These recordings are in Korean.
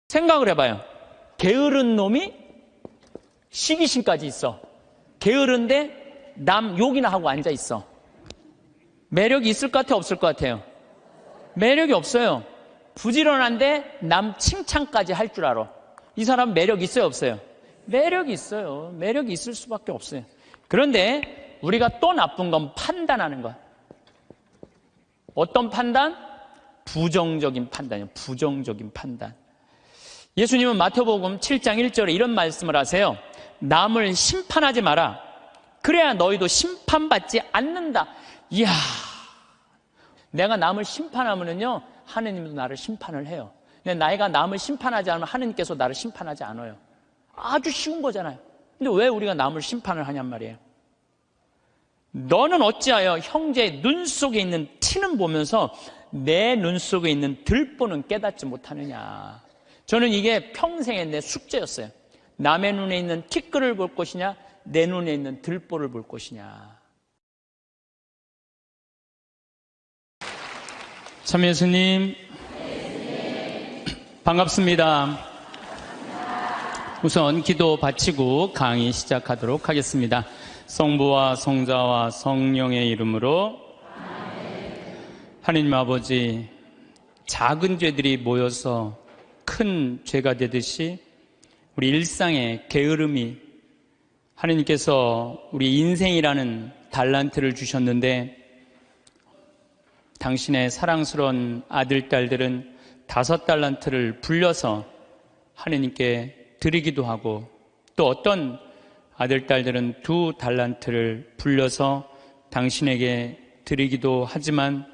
생각을 해봐요. 게으른 놈이 시기심까지 있어. 게으른데 남 욕이나 하고 앉아 있어. 매력이 있을 것 같아요, 없을 것 같아요? 매력이 없어요. 부지런한데 남 칭찬까지 할 줄 알아. 이 사람 매력 있어요, 없어요? 매력이 있어요. 매력이 있을 수밖에 없어요. 그런데 우리가 또 나쁜 건 판단하는 것. 어떤 판단? 부정적인 판단이에요. 부정적인 판단. 예수님은 마태복음 7장 1절에 이런 말씀을 하세요. 남을 심판하지 마라. 그래야 너희도 심판받지 않는다. 이야, 내가 남을 심판하면요 하느님도 나를 심판을 해요. 근데 나이가 남을 심판하지 않으면 하느님께서 나를 심판하지 않아요. 아주 쉬운 거잖아요. 근데 왜 우리가 남을 심판을 하냔 말이에요. 너는 어찌하여 형제의 눈 속에 있는 티는 보면서 내 눈 속에 있는 들보는 깨닫지 못하느냐. 저는 이게 평생의 내 숙제였어요. 남의 눈에 있는 티끌을 볼 것이냐, 내 눈에 있는 들보를 볼 것이냐. 참 예수님, 반갑습니다. 우선 기도 바치고 강의 시작하도록 하겠습니다. 성부와 성자와 성령의 이름으로. 하나님 아버지, 작은 죄들이 모여서 큰 죄가 되듯이 우리 일상의 게으름이, 하나님께서 우리 인생이라는 달란트를 주셨는데 당신의 사랑스러운 아들, 딸들은 5달란트를 불려서 하나님께 드리기도 하고, 또 어떤 아들, 딸들은 2달란트를 불려서 당신에게 드리기도 하지만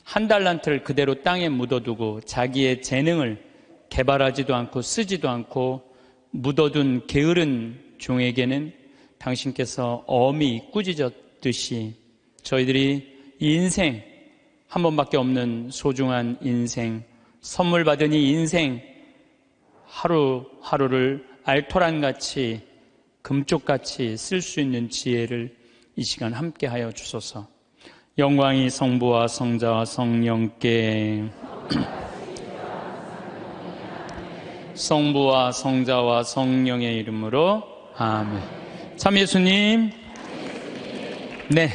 1달란트를 그대로 땅에 묻어두고 자기의 재능을 개발하지도 않고 쓰지도 않고 묻어둔 게으른 종에게는 당신께서 엄히 꾸짖었듯이 저희들이 이 인생, 한 번밖에 없는 소중한 인생, 선물 받은 이 인생 하루하루를 알토란같이 금쪽같이 쓸 수 있는 지혜를 이 시간 함께하여 주소서. 영광이 성부와 성자와 성령께 성부와 성자와 성령의 이름으로 아멘. 참 예수님, 네,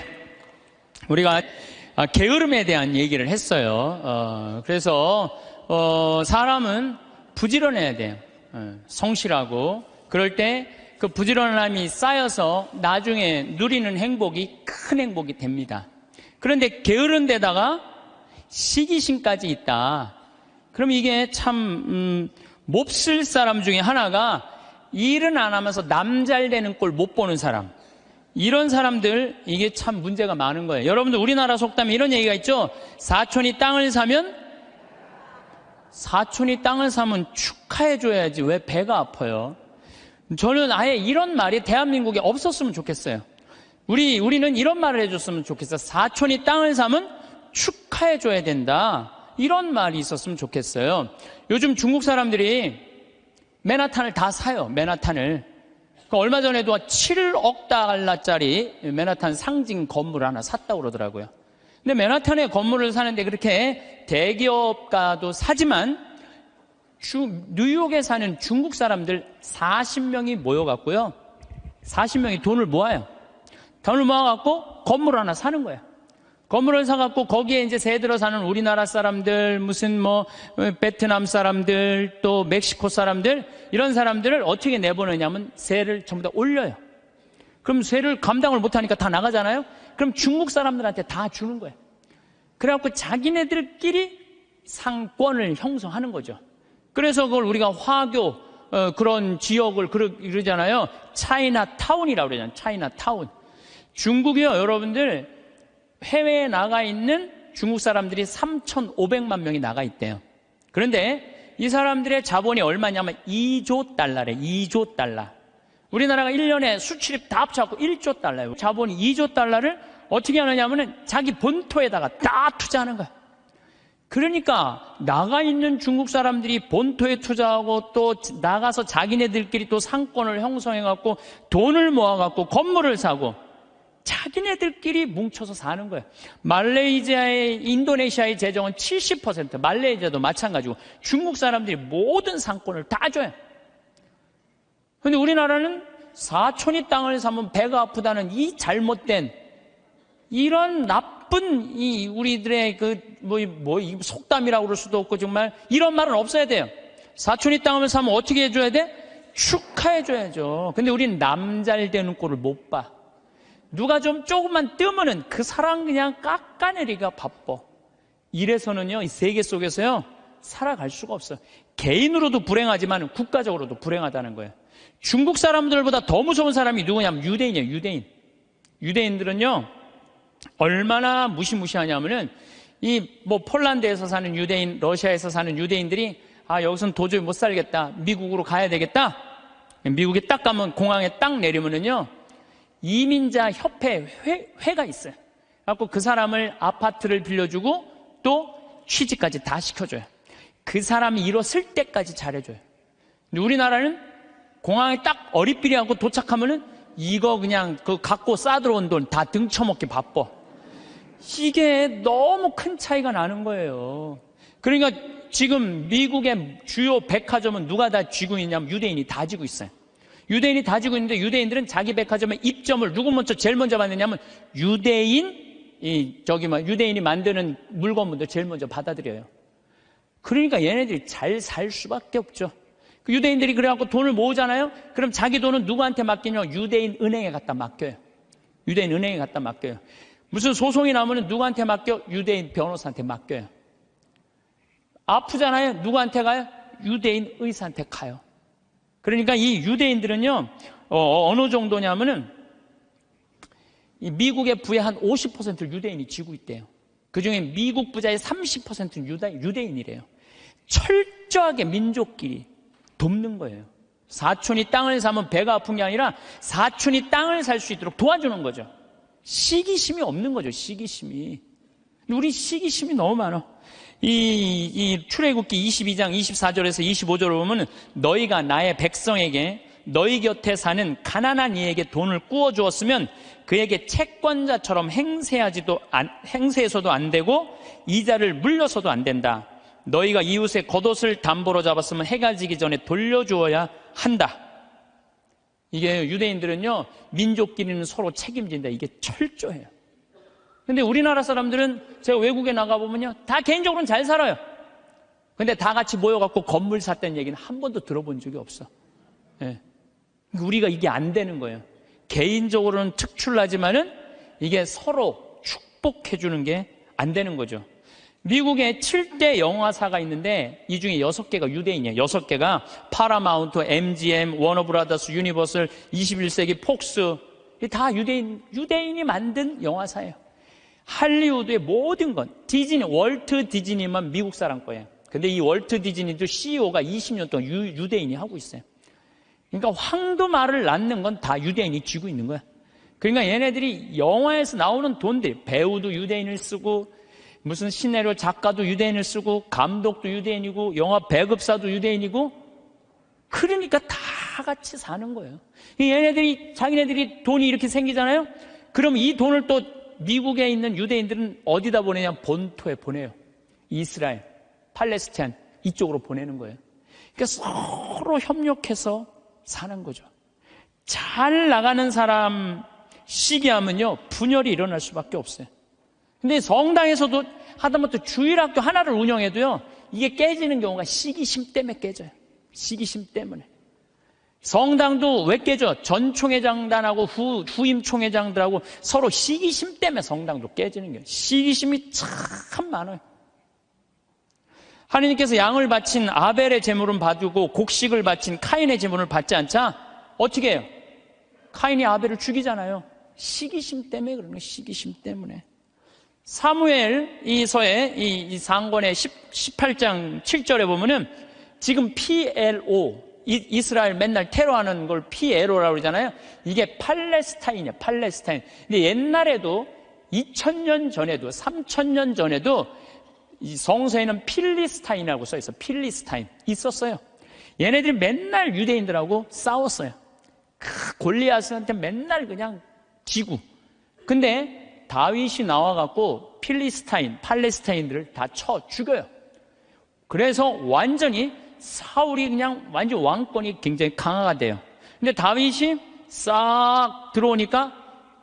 우리가 게으름에 대한 얘기를 했어요. 그래서 사람은 부지런해야 돼요. 성실하고. 그럴 때 그 부지런함이 쌓여서 나중에 누리는 행복이 큰 행복이 됩니다. 그런데 게으른 데다가 시기심까지 있다. 그럼 이게 참 몹쓸 사람 중에 하나가 일은 안 하면서 남 잘 되는 꼴 못 보는 사람. 이런 사람들, 이게 참 문제가 많은 거예요. 여러분들 우리나라 속담에 이런 얘기가 있죠. 사촌이 땅을 사면 축하해줘야지 왜 배가 아파요. 저는 아예 이런 말이 대한민국에 없었으면 좋겠어요. 우리는 이런 말을 해줬으면 좋겠어요. 사촌이 땅을 사면 축하해줘야 된다. 이런 말이 있었으면 좋겠어요. 요즘 중국 사람들이 맨하탄을 다 사요. 맨하탄을. 얼마 전에도 7억 달러짜리 맨하탄 상징 건물 하나 샀다고 그러더라고요. 근데 맨하탄에 건물을 사는데 그렇게 대기업가도 사지만 뉴욕에 사는 중국 사람들 40명이 모여갖고요. 40명이 돈을 모아요. 돈을 모아갖고 건물 하나 사는 거예요. 건물을 사갖고 거기에 이제 새 들어 사는 우리나라 사람들, 무슨 베트남 사람들, 또 멕시코 사람들, 이런 사람들을 어떻게 내보내냐면 세를 전부 다 올려요. 그럼 세를 감당을 못하니까 다 나가잖아요. 그럼 중국 사람들한테 다 주는 거예요. 그래갖고 자기네들끼리 상권을 형성하는 거죠. 그래서 그걸 우리가 화교 그런 지역을 그러잖아요. 차이나타운이라고 그러잖아요. 차이나타운. 중국이요, 여러분들 해외에 나가 있는 중국 사람들이 3,500만 명이 나가 있대요. 그런데 이 사람들의 자본이 얼마냐면 2조 달러래. 2조 달러. 우리나라가 1년에 수출입 다 합쳐갖고 1조 달러예요. 자본이 2조 달러를 어떻게 하느냐면 자기 본토에다가 다 투자하는 거야. 그러니까 나가 있는 중국 사람들이 본토에 투자하고 또 나가서 자기네들끼리 또 상권을 형성해갖고 돈을 모아갖고 건물을 사고, 자기네들끼리 뭉쳐서 사는 거예요. 말레이시아의, 인도네시아의 재정은 70%, 말레이시아도 마찬가지고 중국 사람들이 모든 상권을 다 줘요. 그런데 우리나라는 사촌이 땅을 사면 배가 아프다는 이 잘못된, 이런 나쁜 이 우리들의 속담이라고 그럴 수도 없고, 정말 이런 말은 없어야 돼요. 사촌이 땅을 사면 어떻게 해줘야 돼? 축하해줘야죠. 근데 우리는 남 잘 되는 꼴을 못 봐. 누가 좀 조금만 뜨면은 그 사람 그냥 깎아내리기가 바빠. 이래서는요, 이 세계 속에서요, 살아갈 수가 없어요. 개인으로도 불행하지만 국가적으로도 불행하다는 거예요. 중국 사람들보다 더 무서운 사람이 누구냐면 유대인이에요, 유대인. 유대인들은요, 얼마나 무시무시하냐면은, 폴란드에서 사는 유대인, 러시아에서 사는 유대인들이, 여기서는 도저히 못 살겠다, 미국으로 가야 되겠다. 미국에 딱 가면, 공항에 딱 내리면은요, 이민자 협회 회가 있어요. 그래갖고 그 사람을 아파트를 빌려주고 또 취직까지 다 시켜줘요. 그 사람이 일었을 때까지 잘해줘요. 근데 우리나라는 공항에 딱 어리삐리하고 도착하면은 이거 그냥 그 갖고 싸들어온 돈 다 등쳐먹기 바빠. 이게 너무 큰 차이가 나는 거예요. 그러니까 지금 미국의 주요 백화점은 누가 다 쥐고 있냐면 유대인이 다 쥐고 있어요. 유대인이 다 지고 있는데, 유대인들은 자기 백화점에 입점을 누구 제일 먼저 받느냐면 유대인이 만드는 물건부터 제일 먼저 받아들여요. 그러니까 얘네들이 잘 살 수밖에 없죠. 그 유대인들이 그래갖고 돈을 모으잖아요. 그럼 자기 돈은 누구한테 맡기냐? 유대인 은행에 갖다 맡겨요. 유대인 은행에 갖다 맡겨요. 무슨 소송이 나오면 누구한테 맡겨? 유대인 변호사한테 맡겨요. 아프잖아요. 누구한테 가요? 유대인 의사한테 가요. 그러니까 이 유대인들은요, 어느 정도냐면은, 이 미국의 부의 한 50%를 유대인이 쥐고 있대요. 그 중에 미국 부자의 30%는 유대인이래요. 철저하게 민족끼리 돕는 거예요. 사촌이 땅을 사면 배가 아픈 게 아니라 사촌이 땅을 살 수 있도록 도와주는 거죠. 시기심이 없는 거죠, 시기심이. 우리 시기심이 너무 많아. 이 출애굽기 22장 24절에서 25절을 보면, 너희가 나의 백성에게 너희 곁에 사는 가난한 이에게 돈을 꾸어 주었으면 그에게 채권자처럼 행세해서도 안 되고 이자를 물려서도 안 된다. 너희가 이웃의 겉옷을 담보로 잡았으면 해가 지기 전에 돌려주어야 한다. 이게 유대인들은요, 민족끼리는 서로 책임진다. 이게 철저해요. 근데 우리나라 사람들은 제가 외국에 나가보면요, 다 개인적으로는 잘 살아요. 근데 다 같이 모여갖고 건물 샀다는 얘기는 한 번도 들어본 적이 없어. 예. 우리가 이게 안 되는 거예요. 개인적으로는 특출나지만은 이게 서로 축복해주는 게 안 되는 거죠. 미국에 7대 영화사가 있는데 이 중에 6개가 유대인이에요. 6개가 파라마운트, MGM, 워너브라더스, 유니버설, 21세기 폭스, 다 유대인이 만든 영화사예요. 할리우드의 모든 건, 디즈니, 월트 디즈니만 미국 사람 거예요. 근데 이 월트 디즈니도 CEO가 20년 동안 유대인이 하고 있어요. 그러니까 황도말을 낳는 건 다 유대인이 쥐고 있는 거야. 그러니까 얘네들이 영화에서 나오는 돈들, 배우도 유대인을 쓰고, 무슨 시나리오 작가도 유대인을 쓰고, 감독도 유대인이고, 영화 배급사도 유대인이고, 그러니까 다 같이 사는 거예요. 자기네들이 돈이 이렇게 생기잖아요? 그럼 이 돈을 또 미국에 있는 유대인들은 어디다 보내냐? 본토에 보내요. 이스라엘, 팔레스타인 이쪽으로 보내는 거예요. 그러니까 서로 협력해서 사는 거죠. 잘 나가는 사람 시기하면요, 분열이 일어날 수밖에 없어요. 근데 성당에서도 하다못해 주일학교 하나를 운영해도요, 이게 깨지는 경우가 시기심 때문에 깨져요. 시기심 때문에. 성당도 왜 깨져? 전 총회장단하고 후임 총회장들하고 서로 시기심 때문에 성당도 깨지는 거예요. 시기심이 참 많아요. 하느님께서 양을 바친 아벨의 제물은 봐주고 곡식을 바친 카인의 제물을 받지 않자 어떻게 해요? 카인이 아벨을 죽이잖아요. 시기심 때문에 그러는 거예요. 시기심 때문에. 사무엘 이서의 이 상권의 18장 7절에 보면은 지금 PLO, 이스라엘 맨날 테러하는 걸 PLO라고 그러잖아요. 이게 팔레스타인이에요. 팔레스타인. 근데 옛날에도 2000년 전에도 3000년 전에도 이 성서에는 필리스타인이라고 써 있어요. 필리스타인 있었어요. 얘네들이 맨날 유대인들하고 싸웠어요. 골리앗한테 맨날 그냥 지고, 근데 다윗이 나와갖고 팔레스타인들을 다 쳐 죽여요. 그래서 완전히 사울이 그냥 완전 왕권이 굉장히 강화가 돼요. 근데 다윗이 싹 들어오니까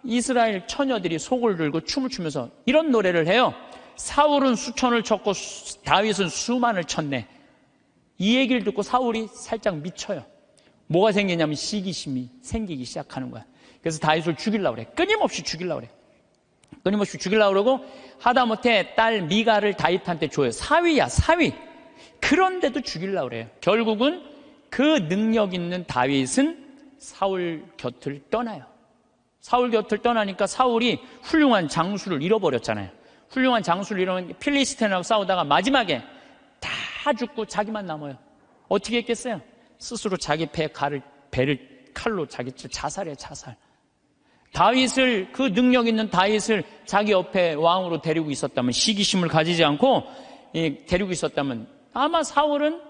이스라엘 처녀들이 속을 들고 춤을 추면서 이런 노래를 해요. 사울은 수천을 쳤고 다윗은 수만을 쳤네. 이 얘기를 듣고 사울이 살짝 미쳐요. 뭐가 생기냐면 시기심이 생기기 시작하는 거야. 그래서 다윗을 죽이려고 그래. 끊임없이 죽이려고 그래. 끊임없이 죽이려고 그러고 하다못해 딸 미가를 다윗한테 줘요. 사위야, 사위. 그런데도 죽이려고 그래요. 결국은 그 능력 있는 다윗은 사울 곁을 떠나요. 사울 곁을 떠나니까 사울이 훌륭한 장수를 잃어버렸잖아요. 훌륭한 장수를 잃어버린 필리스틴하고 싸우다가 마지막에 다 죽고 자기만 남아요. 어떻게 했겠어요? 스스로 자기 배를 칼로 자기 자살이에요, 자살. 다윗을, 그 능력 있는 다윗을 자기 옆에 왕으로 데리고 있었다면, 시기심을 가지지 않고 데리고 있었다면 아마 사울은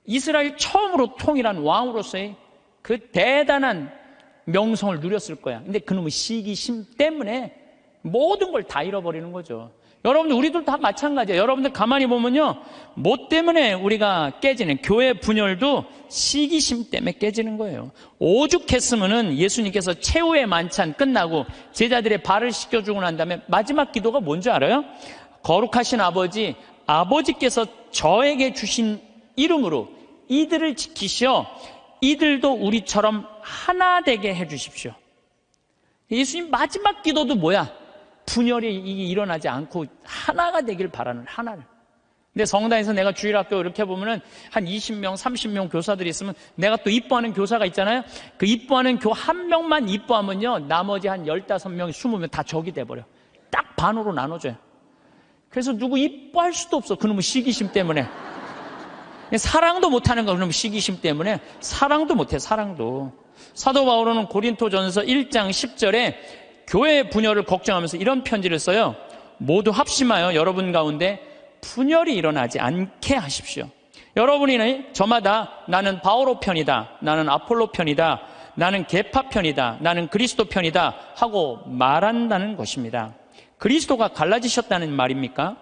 이스라엘 처음으로 통일한 왕으로서의 그 대단한 명성을 누렸을 거야. 근데 그놈의 시기심 때문에 모든 걸 다 잃어버리는 거죠. 여러분들, 우리들 다 마찬가지예요. 여러분들 가만히 보면요, 뭐 때문에 우리가 깨지는, 교회 분열도 시기심 때문에 깨지는 거예요. 오죽했으면은 예수님께서 최후의 만찬 끝나고 제자들의 발을 씻겨주고 난 다음에 마지막 기도가 뭔지 알아요? 거룩하신 아버지, 아버지께서 저에게 주신 이름으로 이들을 지키시어 이들도 우리처럼 하나 되게 해주십시오. 예수님 마지막 기도도 뭐야? 분열이 일어나지 않고 하나가 되길 바라는, 하나를. 근데 성당에서 내가 주일학교 이렇게 보면은 한 20명, 30명 교사들이 있으면 내가 또 이뻐하는 교사가 있잖아요. 그 이뻐하는 교 한 명만 이뻐하면요, 나머지 한 15명, 20명 다 적이 돼버려. 딱 반으로 나눠줘요. 그래서 누구 이뻐할 수도 없어. 그놈의 시기심 때문에. 사랑도 못하는 거, 그놈의 시기심 때문에. 사랑도 못해, 사랑도. 사도 바울은 고린토전서 1장 10절에 교회 분열을 걱정하면서 이런 편지를 써요. 모두 합심하여 여러분 가운데 분열이 일어나지 않게 하십시오. 여러분이 저마다 나는 바오로 편이다, 나는 아폴로 편이다, 나는 계파 편이다, 나는 그리스도 편이다 하고 말한다는 것입니다. 그리스도가 갈라지셨다는 말입니까?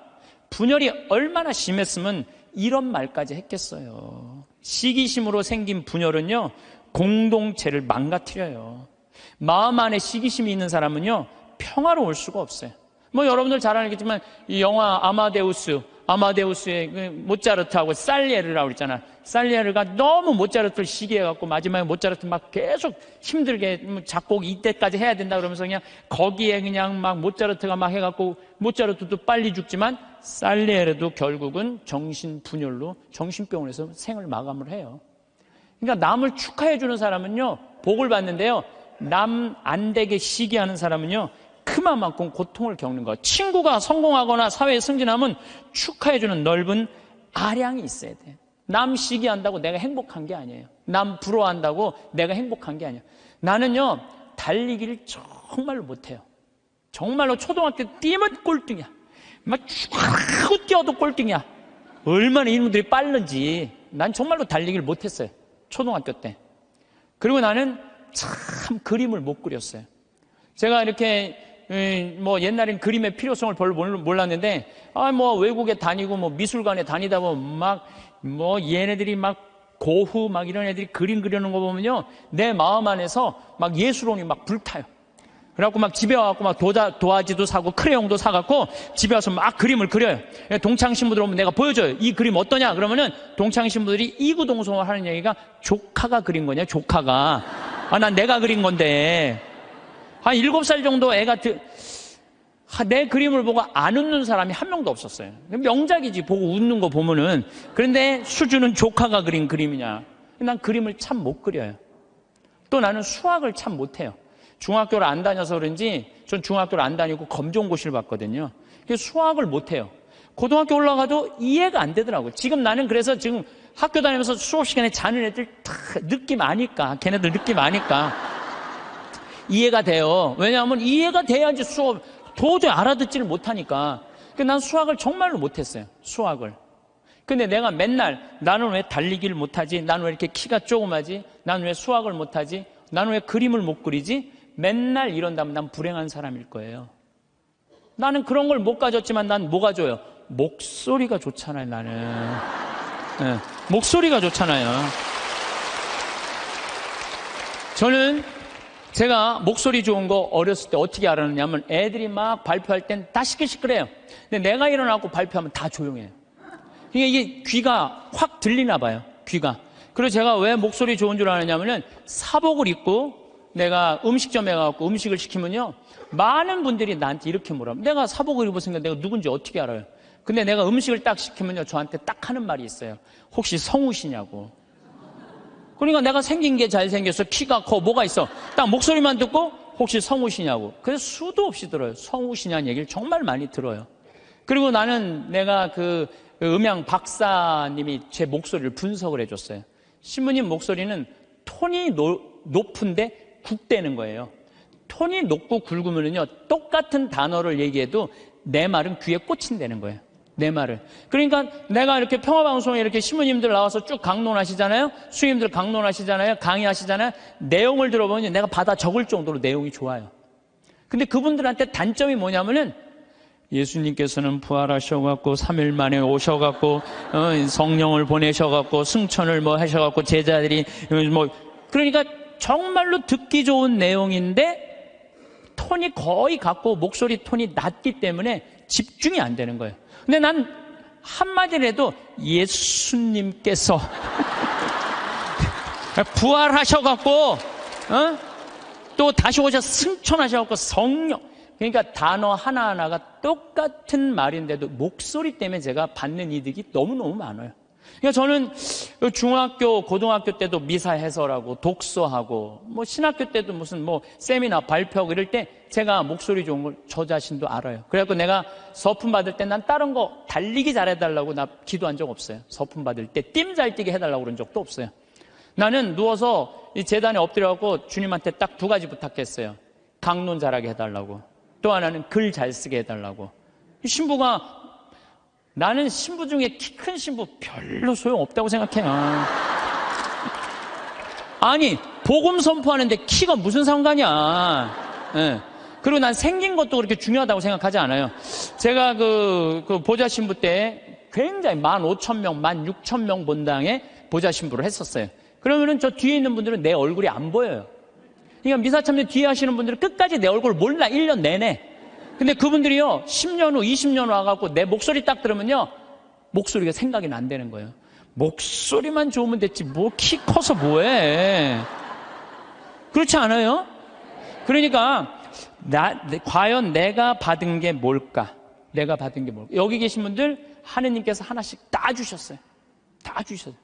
분열이 얼마나 심했으면 이런 말까지 했겠어요. 시기심으로 생긴 분열은요, 공동체를 망가뜨려요. 마음 안에 시기심이 있는 사람은요, 평화로울 수가 없어요. 뭐 여러분들 잘 알겠지만 이 영화 아마데우스의 그 모차르트하고 살리에르라고 그랬잖아. 살리에르가 너무 모차르트를 시기해갖고 마지막에 모차르트 막 계속 힘들게 작곡 이때까지 해야 된다 그러면서 그냥 거기에 그냥 막 모차르트가 막 해갖고 모차르트도 빨리 죽지만 살리에르도 결국은 정신분열로 정신병원에서 생을 마감을 해요. 그러니까 남을 축하해주는 사람은요, 복을 받는데요, 남 안 되게 시기하는 사람은요, 그만큼 고통을 겪는 거예요. 친구가 성공하거나 사회에 승진하면 축하해주는 넓은 아량이 있어야 돼. 남 시기한다고 내가 행복한 게 아니에요. 남 부러워한다고 내가 행복한 게 아니에요. 나는요, 달리기를 정말로 못해요. 정말로 초등학교 때 뛰면 꼴등이야. 막 쭉 뛰어도 꼴등이야. 얼마나 이놈들이 빠른지. 난 정말로 달리기를 못했어요. 초등학교 때. 그리고 나는 참 그림을 못 그렸어요. 제가 이렇게 뭐 옛날엔 그림의 필요성을 별로 몰랐는데, 뭐 외국에 다니고 뭐 미술관에 다니다 보면 막 뭐 얘네들이 막 고흐 막 이런 애들이 그림 그리는 거 보면요, 내 마음 안에서 막 예술혼이 막 불타요. 그래갖고 막 집에 와갖고 막 도화지도 사고 크레용도 사갖고 집에 와서 막 그림을 그려요. 동창 신부들 오면 내가 보여줘요. 이 그림 어떠냐? 그러면은 동창 신부들이 이구동성을 하는 얘기가 조카가 그린 거냐, 조카가. 난 내가 그린 건데. 한 7살 정도 애가 내 그림을 보고 안 웃는 사람이 한 명도 없었어요. 명작이지, 보고 웃는 거 보면은. 그런데 수준은 조카가 그린 그림이냐. 난 그림을 참 못 그려요. 또 나는 수학을 참 못해요. 중학교를 안 다녀서 그런지, 전 중학교를 안 다니고 검정고시를 봤거든요. 그래서 수학을 못해요. 고등학교 올라가도 이해가 안 되더라고요. 지금 나는 그래서 지금 학교 다니면서 수업 시간에 자는 애들 다 느낌 아니까, 걔네들 느낌 아니까 이해가 돼요. 왜냐하면 이해가 돼야지 수업 도저히 알아듣지를 못하니까. 난 수학을 정말로 못했어요. 수학을. 근데 내가 맨날 나는 왜 달리기를 못하지? 나는 왜 이렇게 키가 조그마지? 나는 왜 수학을 못하지? 나는 왜 그림을 못 그리지? 맨날 이런다면 난 불행한 사람일 거예요. 나는 그런 걸 못 가졌지만 난 뭐가 좋아요? 목소리가 좋잖아요, 나는. 네, 목소리가 좋잖아요. 저는 제가 목소리 좋은 거 어렸을 때 어떻게 알았느냐면 애들이 막 발표할 땐 다 시끌시끌해요. 근데 내가 일어나고 발표하면 다 조용해요. 이게 귀가 확 들리나 봐요, 귀가. 그리고 제가 왜 목소리 좋은 줄 아느냐면은 사복을 입고 내가 음식점에 가서 음식을 시키면요, 많은 분들이 나한테 이렇게 물어요. 내가 사복을 입었으니까 내가 누군지 어떻게 알아요? 근데 내가 음식을 딱 시키면요, 저한테 딱 하는 말이 있어요. 혹시 성우시냐고. 그러니까 내가 생긴 게 잘생겼어, 키가 커, 뭐가 있어. 딱 목소리만 듣고 혹시 성우시냐고. 그래서 수도 없이 들어요. 성우시냐는 얘기를 정말 많이 들어요. 그리고 나는 내가 그 음향 박사님이 제 목소리를 분석을 해줬어요. 신부님 목소리는 톤이 높은데 굵대는 거예요. 톤이 높고 굵으면요, 똑같은 단어를 얘기해도 내 말은 귀에 꽂힌다는 거예요. 내 말을. 그러니까 내가 이렇게 평화방송에 이렇게 신부님들 나와서 쭉 강론하시잖아요. 수임들 강론하시잖아요. 강의하시잖아요. 내용을 들어보면 내가 받아 적을 정도로 내용이 좋아요. 근데 그분들한테 단점이 뭐냐면은 예수님께서는 부활하셔갖고 3일 만에 오셔갖고 성령을 보내셔갖고 승천을 뭐 하셔갖고 제자들이 뭐, 그러니까 정말로 듣기 좋은 내용인데 톤이 거의 같고 목소리 톤이 낮기 때문에 집중이 안 되는 거예요. 근데 난 한마디라도 예수님께서 부활하셔갖고 또 다시 오셔서 승천하셔갖고 성령, 그러니까 단어 하나하나가 똑같은 말인데도 목소리 때문에 제가 받는 이득이 너무너무 많아요. 그러니까 저는 중학교, 고등학교 때도 미사 해설하고 독서하고 뭐 신학교 때도 무슨 뭐 세미나 발표하고 이럴 때 제가 목소리 좋은 걸 저 자신도 알아요. 그래갖고 내가 서품 받을 때 난 다른 거 달리기 잘해달라고 나 기도한 적 없어요. 서품 받을 때 띨 잘 뛰게 해달라고 그런 적도 없어요. 나는 누워서 이 재단에 엎드려갖고 주님한테 딱 두 가지 부탁했어요. 강론 잘하게 해달라고, 또 하나는 글 잘 쓰게 해달라고. 신부가, 나는 신부 중에 키 큰 신부 별로 소용없다고 생각해요. 아니, 복음 선포하는데 키가 무슨 상관이야. 네. 그리고 난 생긴 것도 그렇게 중요하다고 생각하지 않아요. 제가 그 보좌 신부 때 굉장히 15,000명, 16,000명 본당에 보좌 신부를 했었어요. 그러면은 저 뒤에 있는 분들은 내 얼굴이 안 보여요. 그러니까 미사참여 뒤에 하시는 분들은 끝까지 내 얼굴을 몰라, 1년 내내. 근데 그분들이요, 10년 후, 20년 후 와갖고 내 목소리 딱 들으면요, 목소리가 생각이 안 되는 거예요. 목소리만 좋으면 됐지, 뭐 키 커서 뭐해. 그렇지 않아요? 그러니까, 과연 내가 받은 게 뭘까? 내가 받은 게 뭘까? 여기 계신 분들, 하느님께서 하나씩 다 주셨어요. 다 주셨어요.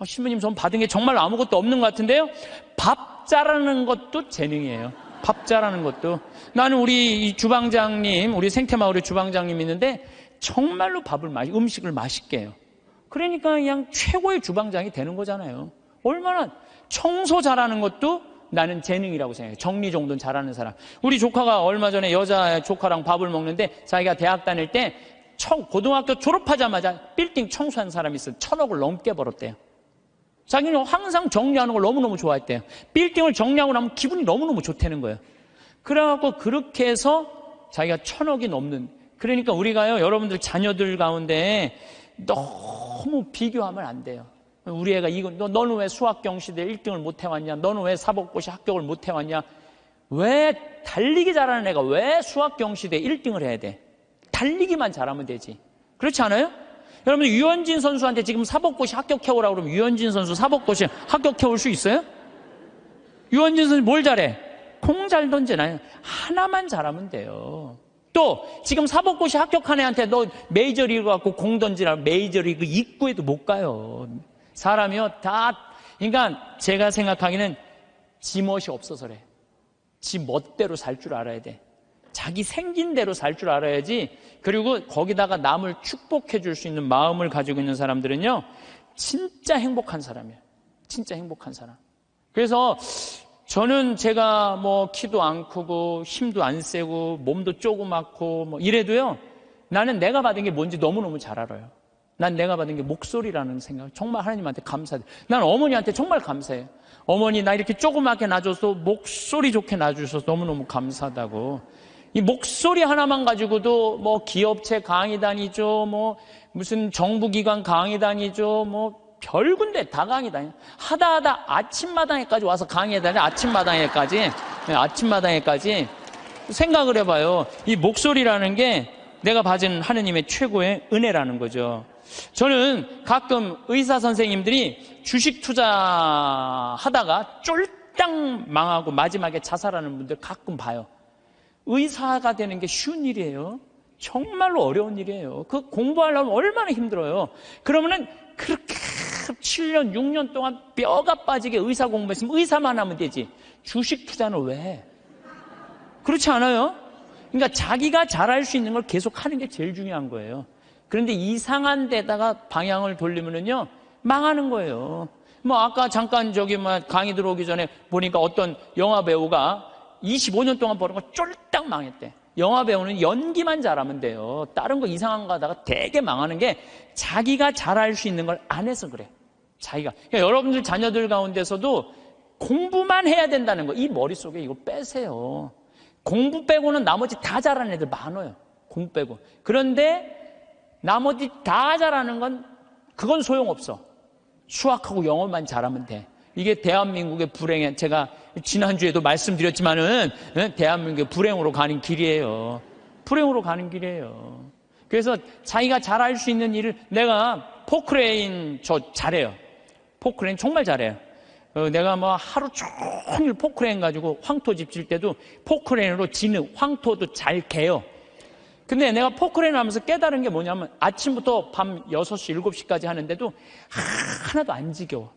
신부님, 전 받은 게 정말 아무것도 없는 것 같은데요? 밥 잘하는 것도 재능이에요. 밥 잘하는 것도. 나는 우리 주방장님, 우리 생태마을의 주방장님 있는데 정말로 음식을 맛있게 해요. 그러니까 그냥 최고의 주방장이 되는 거잖아요. 얼마나 청소 잘하는 것도 나는 재능이라고 생각해요. 정리정돈 잘하는 사람. 우리 조카가 얼마 전에 여자 조카랑 밥을 먹는데 자기가 대학 다닐 때 고등학교 졸업하자마자 빌딩 청소한 사람이 있어요. 1,000억을 넘게 벌었대요. 자기는 항상 정리하는 걸 너무너무 좋아했대요. 빌딩을 정리하고 나면 기분이 너무너무 좋다는 거예요. 그래갖고 그렇게 해서 자기가 1,000억이 넘는, 그러니까 우리가요, 여러분들 자녀들 가운데 너무 비교하면 안 돼요. 우리 애가 너는 왜 수학경시대 1등을 못 해왔냐? 너는 왜 사법고시 합격을 못 해왔냐? 왜 달리기 잘하는 애가 왜 수학경시대 1등을 해야 돼? 달리기만 잘하면 되지. 그렇지 않아요? 여러분, 유현진 선수한테 지금 사법고시 합격해오라고 그러면 유현진 선수 사법고시 합격해올 수 있어요? 유현진 선수 뭘 잘해? 공 잘 던지나요? 하나만 잘하면 돼요. 또 지금 사법고시 합격한 애한테 너 메이저리그 갖고 공 던지라, 메이저리그 입구에도 못 가요. 사람이요 다, 그러니까 제가 생각하기는 지 멋이 없어서 그래. 지 멋대로 살 줄 알아야 돼. 자기 생긴 대로 살 줄 알아야지. 그리고 거기다가 남을 축복해 줄 수 있는 마음을 가지고 있는 사람들은요, 진짜 행복한 사람이에요. 진짜 행복한 사람. 그래서 저는 제가 뭐 키도 안 크고 힘도 안 세고 몸도 조그맣고 뭐 이래도요, 나는 내가 받은 게 뭔지 너무너무 잘 알아요. 난 내가 받은 게 목소리라는 생각, 정말 하나님한테 감사해. 난 어머니한테 정말 감사해요. 어머니 나 이렇게 조그맣게 낳아줘서 목소리 좋게 낳아주셔서 너무너무 감사하다고. 이 목소리 하나만 가지고도 뭐 기업체 강의 다니죠, 뭐 무슨 정부기관 강의 다니죠, 뭐 별군데 다 강의 다니. 하다 아침마당에까지 와서 강의해 다니. 아침마당에까지 생각을 해봐요. 이 목소리라는 게 내가 받은 하느님의 최고의 은혜라는 거죠. 저는 가끔 의사 선생님들이 주식 투자하다가 쫄딱 망하고 마지막에 자살하는 분들 가끔 봐요. 의사가 되는 게 쉬운 일이에요. 정말로 어려운 일이에요. 그 공부하려면 얼마나 힘들어요. 그러면은 그렇게 7년, 6년 동안 뼈가 빠지게 의사 공부했으면 의사만 하면 되지. 주식 투자는 왜? 그렇지 않아요? 그러니까 자기가 잘할 수 있는 걸 계속 하는 게 제일 중요한 거예요. 그런데 이상한 데다가 방향을 돌리면은요, 망하는 거예요. 뭐, 아까 잠깐 강의 들어오기 전에 보니까 어떤 영화 배우가 25년 동안 버는 거 쫄딱 망했대. 영화 배우는 연기만 잘하면 돼요. 다른 거 이상한 거 하다가 되게 망하는 게 자기가 잘할 수 있는 걸 안 해서 그래. 자기가. 그러니까 여러분들 자녀들 가운데서도 공부만 해야 된다는 거, 이 머릿속에 이거 빼세요. 공부 빼고는 나머지 다 잘하는 애들 많아요. 공부 빼고. 그런데 나머지 다 잘하는 건 그건 소용없어. 수학하고 영어만 잘하면 돼. 이게 대한민국의 불행에, 제가 지난주에도 말씀드렸지만은 대한민국의 불행으로 가는 길이에요. 불행으로 가는 길이에요. 그래서 자기가 잘할 수 있는 일을, 내가 포크레인 저 잘해요. 포크레인 정말 잘해요. 내가 뭐 하루 종일 포크레인 가지고 황토 집 질 때도 포크레인으로 지는 황토도 잘 개요. 근데 내가 포크레인 하면서 깨달은 게 뭐냐면 아침부터 밤 6시, 7시까지 하는데도 하나도 안 지겨워.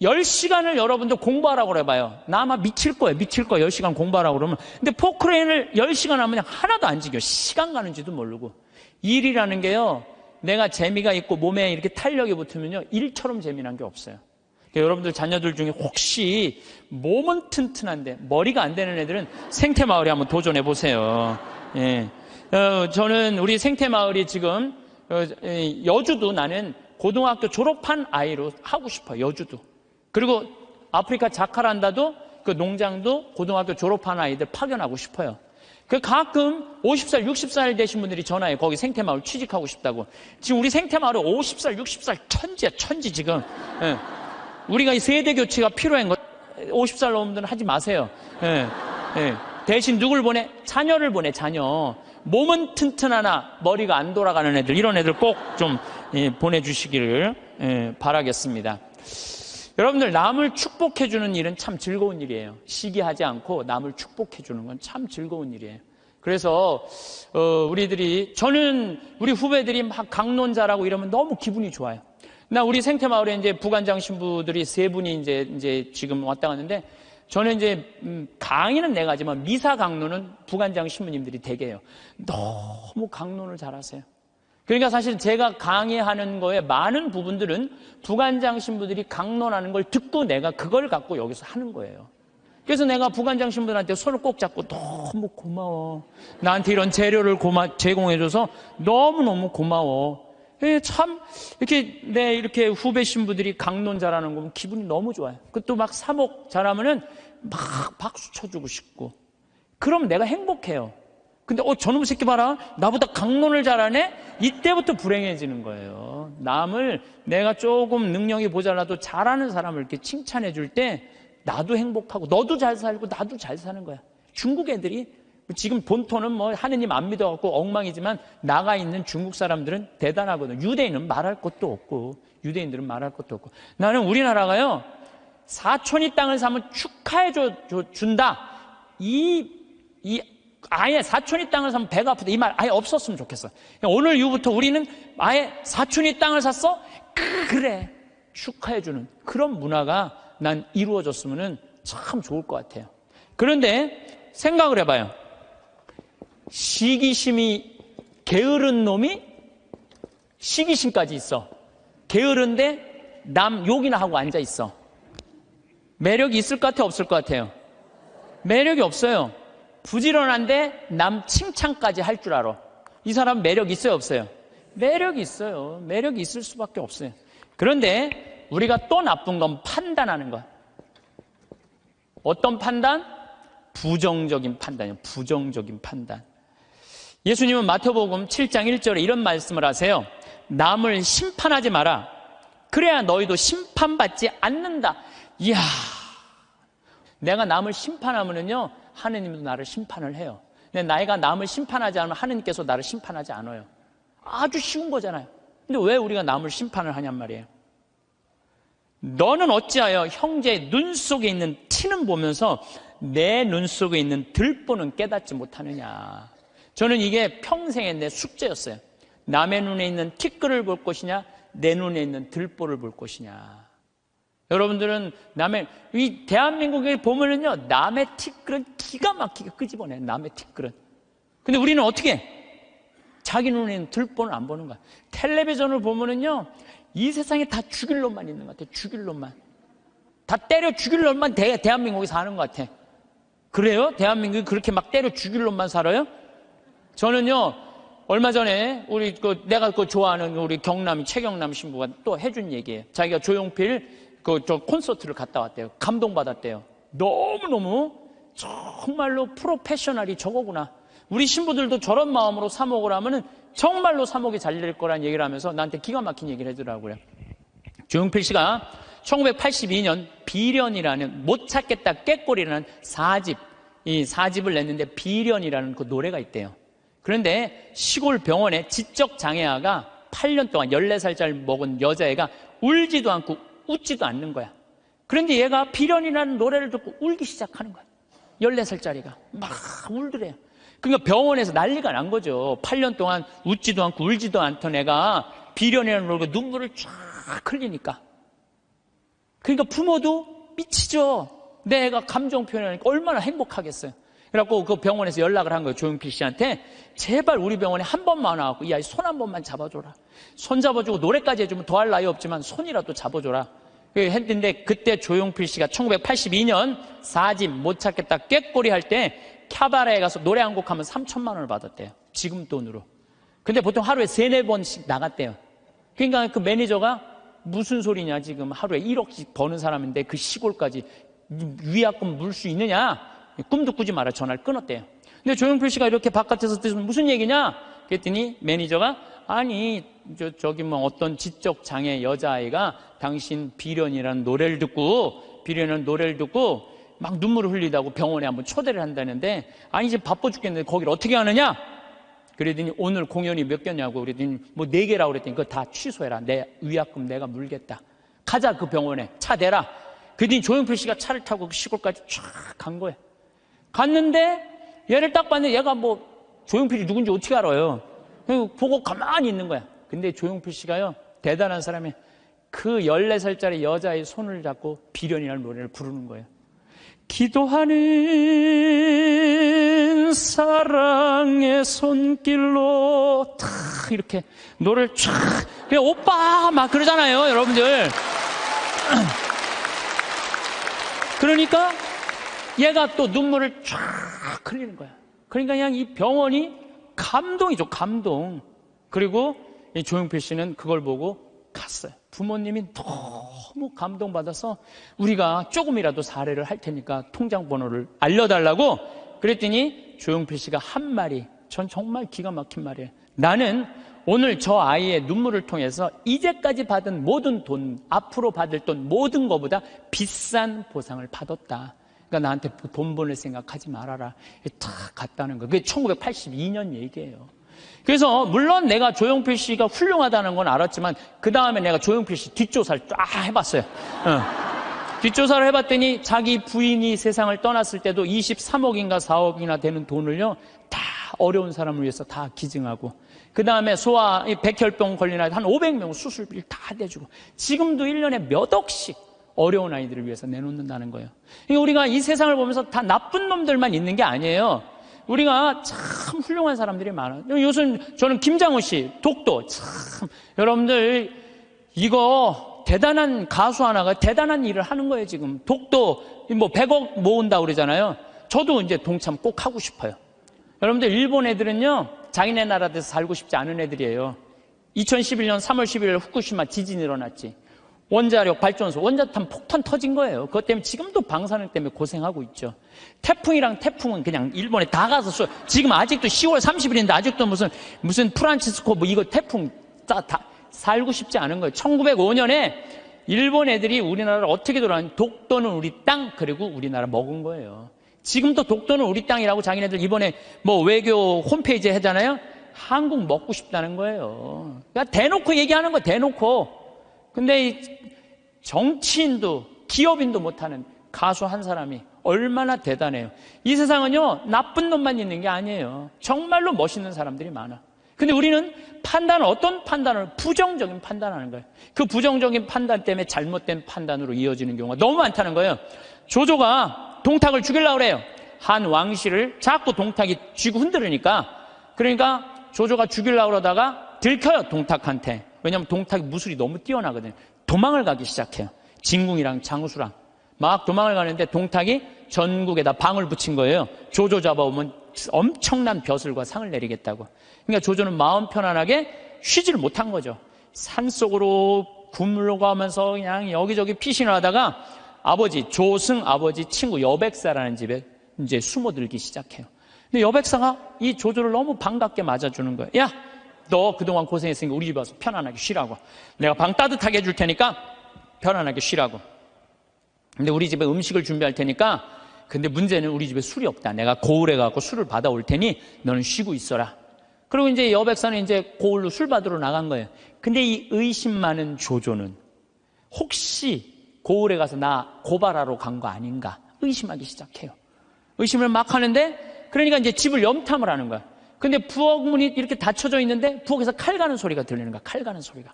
10시간을 여러분들 공부하라고 그래봐요. 나 아마 미칠 거예요. 10시간 공부하라고 그러면. 근데 포크레인을 10시간 하면 하나도 안 지겨워. 시간 가는지도 모르고. 일이라는 게요, 내가 재미가 있고 몸에 이렇게 탄력이 붙으면요, 일처럼 재미난 게 없어요. 여러분들 자녀들 중에 혹시 몸은 튼튼한데 머리가 안 되는 애들은 생태마을에 한번 도전해 보세요. 예. 저는 우리 생태마을이 지금 여주도 나는 고등학교 졸업한 아이로 하고 싶어요. 여주도. 그리고 아프리카 자카란다도 그 농장도 고등학교 졸업한 아이들 파견하고 싶어요. 그 가끔 50살, 60살 되신 분들이 전화해. 거기 생태마을 취직하고 싶다고. 지금 우리 생태마을에 50살, 60살 천지야, 천지 지금. 예. 우리가 이 세대 교체가 필요한 거, 50살 넘은 분들은 하지 마세요. 예, 예. 대신 누굴 보내? 자녀를 보내, 자녀. 몸은 튼튼하나 머리가 안 돌아가는 애들, 이런 애들 꼭 좀 보내주시기를 바라겠습니다. 여러분들, 남을 축복해주는 일은 참 즐거운 일이에요. 시기하지 않고 남을 축복해주는 건 참 즐거운 일이에요. 그래서 저는 우리 후배들이 막 강론자라고 이러면 너무 기분이 좋아요. 우리 생태마을에 이제 부관장 신부들이 3분이 이제 지금 왔다 갔는데, 저는 이제 강의는 내가 하지만 미사 강론은 부관장 신부님들이 되게 해요. 너무 강론을 잘하세요. 그러니까 사실 제가 강의하는 거에 많은 부분들은 부관장 신부들이 강론하는 걸 듣고 내가 그걸 갖고 여기서 하는 거예요. 그래서 내가 부관장 신부들한테 손을 꼭 잡고 너무 고마워. 나한테 이런 재료를 제공해줘서 너무너무 고마워. 참, 이렇게 후배 신부들이 강론 잘하는 거 보면 기분이 너무 좋아요. 그것도 막 사목 잘하면은 막 박수 쳐주고 싶고. 그럼 내가 행복해요. 근데, 저놈의 새끼 봐라. 나보다 강론을 잘하네? 이때부터 불행해지는 거예요. 남을 내가 조금 능력이 모자라도 잘하는 사람을 이렇게 칭찬해 줄 때 나도 행복하고 너도 잘 살고 나도 잘 사는 거야. 중국 애들이 지금 본토는 뭐 하느님 안 믿어갖고 엉망이지만 나가 있는 중국 사람들은 대단하거든. 유대인은 말할 것도 없고, 유대인들은 말할 것도 없고. 나는 우리나라가요, 사촌이 땅을 사면 축하해 준다. 아예 사촌이 땅을 사면 배가 아프다. 이 말 아예 없었으면 좋겠어. 오늘 이후부터 우리는 아예 사촌이 땅을 샀어? 그래. 축하해 주는 그런 문화가 난 이루어졌으면 참 좋을 것 같아요. 그런데 생각을 해봐요. 시기심이 게으른 놈이 시기심까지 있어. 게으른데 남 욕이나 하고 앉아 있어. 매력이 있을 것 같아, 없을 것 같아요? 매력이 없어요. 부지런한데 남 칭찬까지 할 줄 알아. 이 사람 매력 있어요, 없어요? 매력이 있어요. 매력이 있을 수밖에 없어요. 그런데 우리가 또 나쁜 건 판단하는 거야. 어떤 판단? 부정적인 판단이에요. 부정적인 판단. 예수님은 마태복음 7장 1절에 이런 말씀을 하세요. 남을 심판하지 마라. 그래야 너희도 심판받지 않는다. 이야, 내가 남을 심판하면은요, 하느님도 나를 심판을 해요. 근데 내가 남을 심판하지 않으면 하느님께서 나를 심판하지 않아요. 아주 쉬운 거잖아요. 근데 왜 우리가 남을 심판을 하냔 말이에요. 너는 어찌하여 형제의 눈 속에 있는 티는 보면서 내 눈 속에 있는 들보는 깨닫지 못하느냐. 저는 이게 평생의 내 숙제였어요. 남의 눈에 있는 티끌을 볼 것이냐, 내 눈에 있는 들보를 볼 것이냐. 여러분들은 이 대한민국에 보면은요, 남의 티끌은 기가 막히게 끄집어내요. 남의 티끌은. 근데 우리는 어떻게 해? 자기 눈에 있는 들보는 안 보는 거야. 텔레비전을 보면은요, 이 세상에 다 죽일 놈만 있는 것 같아. 죽일 놈만. 다 때려 죽일 놈만 대한민국에 사는 것 같아. 그래요? 대한민국이 그렇게 막 때려 죽일 놈만 살아요? 저는요, 얼마 전에 내가 좋아하는 우리 최경남 신부가 또 해준 얘기예요. 자기가 조용필 콘서트를 갔다 왔대요. 감동받았대요. 너무너무 정말로 프로페셔널이 저거구나. 우리 신부들도 저런 마음으로 사목을 하면은 정말로 사목이 잘 될 거란 얘기를 하면서 나한테 기가 막힌 얘기를 해주더라고요. 조용필 씨가 1982년 비련이라는 못 찾겠다 꾀꼬리라는 4집, 이 4집을 냈는데 비련이라는 그 노래가 있대요. 그런데 시골 병원에 지적장애아가 8년 동안 14살짜리 먹은 여자애가 울지도 않고 웃지도 않는 거야. 그런데 얘가 비련이라는 노래를 듣고 울기 시작하는 거야. 14살짜리가 막 울더래요. 그러니까 병원에서 난리가 난 거죠. 8년 동안 웃지도 않고 울지도 않던 애가 비련이라는 노래로 눈물을 쫙 흘리니까. 그러니까 부모도 미치죠. 내 애가 감정 표현하니까 얼마나 행복하겠어요. 그래갖고 그 병원에서 연락을 한 거예요. 조용필 씨한테. 제발 우리 병원에 한 번만 와갖고 이 아이 손 한 번만 잡아줘라. 손 잡아주고 노래까지 해주면 더할 나위 없지만 손이라도 잡아줘라. 했는데 그때 조용필 씨가 1982년 4집 못 찾겠다 꾀꼬리 할 때 캬바레에 가서 노래 한 곡 하면 3천만 원을 받았대요. 지금 돈으로. 근데 보통 하루에 3-4번씩 나갔대요. 그러니까 그 매니저가 무슨 소리냐, 지금 하루에 1억씩 버는 사람인데 그 시골까지 위약금 물 수 있느냐? 꿈도 꾸지 마라. 전화를 끊었대요. 근데 조용필 씨가 이렇게 바깥에서 뜨면 무슨 얘기냐? 그랬더니 매니저가 아니 저기 뭐 어떤 지적장애 여자아이가 당신 비련이라는 노래를 듣고 막 눈물을 흘리다고 병원에 한번 초대를 한다는데 아니 이제 바빠 죽겠는데 거기를 어떻게 하느냐? 그랬더니 오늘 공연이 몇 개냐고 그랬더니 뭐 4개라고 그랬더니 그거 다 취소해라. 내 위약금 내가 물겠다. 가자 그 병원에 차 대라. 그랬더니 조용필 씨가 차를 타고 그 시골까지 쫙 간 거예요. 갔는데 얘를 딱 봤는데 얘가 뭐 조용필이 누군지 어떻게 알아요? 보고 가만히 있는 거야. 근데 조용필 씨가요 대단한 사람이 그 14살짜리 여자의 손을 잡고 비련이라는 노래를 부르는 거예요. 기도하는 사랑의 손길로 탁 이렇게 노래를 쫙 그냥 오빠 막 그러잖아요 여러분들. 그러니까 얘가 또 눈물을 쫙 흘리는 거야. 그러니까 그냥 이 병원이 감동이죠, 감동. 그리고 이 조용필 씨는 그걸 보고 갔어요. 부모님이 너무 감동받아서 우리가 조금이라도 사례를 할 테니까 통장 번호를 알려달라고 그랬더니 조용필 씨가 한 말이 전 정말 기가 막힌 말이에요. 나는 오늘 저 아이의 눈물을 통해서 이제까지 받은 모든 돈, 앞으로 받을 돈 모든 것보다 비싼 보상을 받았다. 그러니까 나한테 돈 보낼 생각하지 말아라. 탁 갔다는 거예요. 그게 1982년 얘기예요. 그래서 물론 내가 조용필 씨가 훌륭하다는 건 알았지만 그 다음에 내가 조용필 씨 뒷조사를 쫙 해봤어요. 뒷조사를 해봤더니 자기 부인이 세상을 떠났을 때도 23억인가 4억이나 되는 돈을요 다 어려운 사람을 위해서 다 기증하고 그 다음에 소아 백혈병 걸린 아이들 한 500명 수술비를 다 대주고 지금도 1년에 몇 억씩 어려운 아이들을 위해서 내놓는다는 거예요. 그러니까 우리가 이 세상을 보면서 다 나쁜 놈들만 있는 게 아니에요. 우리가 참 훌륭한 사람들이 많아요. 요즘 저는 김장훈 씨, 독도 참 여러분들 이거 대단한 가수 하나가 대단한 일을 하는 거예요. 지금 독도 뭐 100억 모은다 그러잖아요. 저도 이제 동참 꼭 하고 싶어요. 여러분들 일본 애들은요 자기네 나라에서 살고 싶지 않은 애들이에요. 2011년 3월 11일 후쿠시마 지진이 일어났지. 원자력 발전소, 원자탄 폭탄 터진 거예요. 그것 때문에 지금도 방사능 때문에 고생하고 있죠. 태풍이랑 태풍은 그냥 일본에 다 가서 지금 아직도 10월 30일인데 아직도 무슨 프란치스코 뭐 이거 태풍 다 살고 싶지 않은 거예요. 1905년에 일본 애들이 우리나라를 어떻게 돌아왔는지 독도는 우리 땅, 그리고 우리나라 먹은 거예요. 지금도 독도는 우리 땅이라고 자기네들 이번에 뭐 외교 홈페이지에 하잖아요. 한국 먹고 싶다는 거예요. 그러니까 대놓고 얘기하는 거, 대놓고. 근데 이 정치인도 기업인도 못하는 가수 한 사람이 얼마나 대단해요. 이 세상은요, 나쁜 놈만 있는 게 아니에요. 정말로 멋있는 사람들이 많아. 근데 우리는 판단을, 어떤 판단을, 부정적인 판단하는 거예요. 그 부정적인 판단 때문에 잘못된 판단으로 이어지는 경우가 너무 많다는 거예요. 조조가 동탁을 죽이려고 그래요. 한 왕실을 자꾸 동탁이 쥐고 흔들으니까. 그러니까 조조가 죽이려고 그러다가 들켜요, 동탁한테. 왜냐하면 동탁이 무술이 너무 뛰어나거든요. 도망을 가기 시작해요. 진궁이랑 장수랑 막 도망을 가는데 동탁이 전국에다 방을 붙인 거예요. 조조 잡아오면 엄청난 벼슬과 상을 내리겠다고. 그러니까 조조는 마음 편안하게 쉬지를 못한 거죠. 산속으로 굶으러가면서 그냥 여기저기 피신을 하다가 아버지 조승 아버지 친구 여백사라는 집에 이제 숨어들기 시작해요. 근데 여백사가 이 조조를 너무 반갑게 맞아주는 거예요. 야, 너 그동안 고생했으니까 우리 집에 와서 편안하게 쉬라고. 내가 방 따뜻하게 해줄 테니까 편안하게 쉬라고. 근데 우리 집에 음식을 준비할 테니까, 근데 문제는 우리 집에 술이 없다. 내가 고을에 가고 술을 받아올 테니 너는 쉬고 있어라. 그리고 이제 여백사는 이제 고을로 술 받으러 나간 거예요. 근데 이 의심 많은 조조는 혹시 고을에 가서 나 고발하러 간 거 아닌가 의심하기 시작해요. 의심을 막 하는데, 그러니까 이제 집을 염탐을 하는 거야. 근데 부엌 문이 이렇게 닫혀져 있는데 부엌에서 칼 가는 소리가 들리는 거야. 칼 가는 소리가.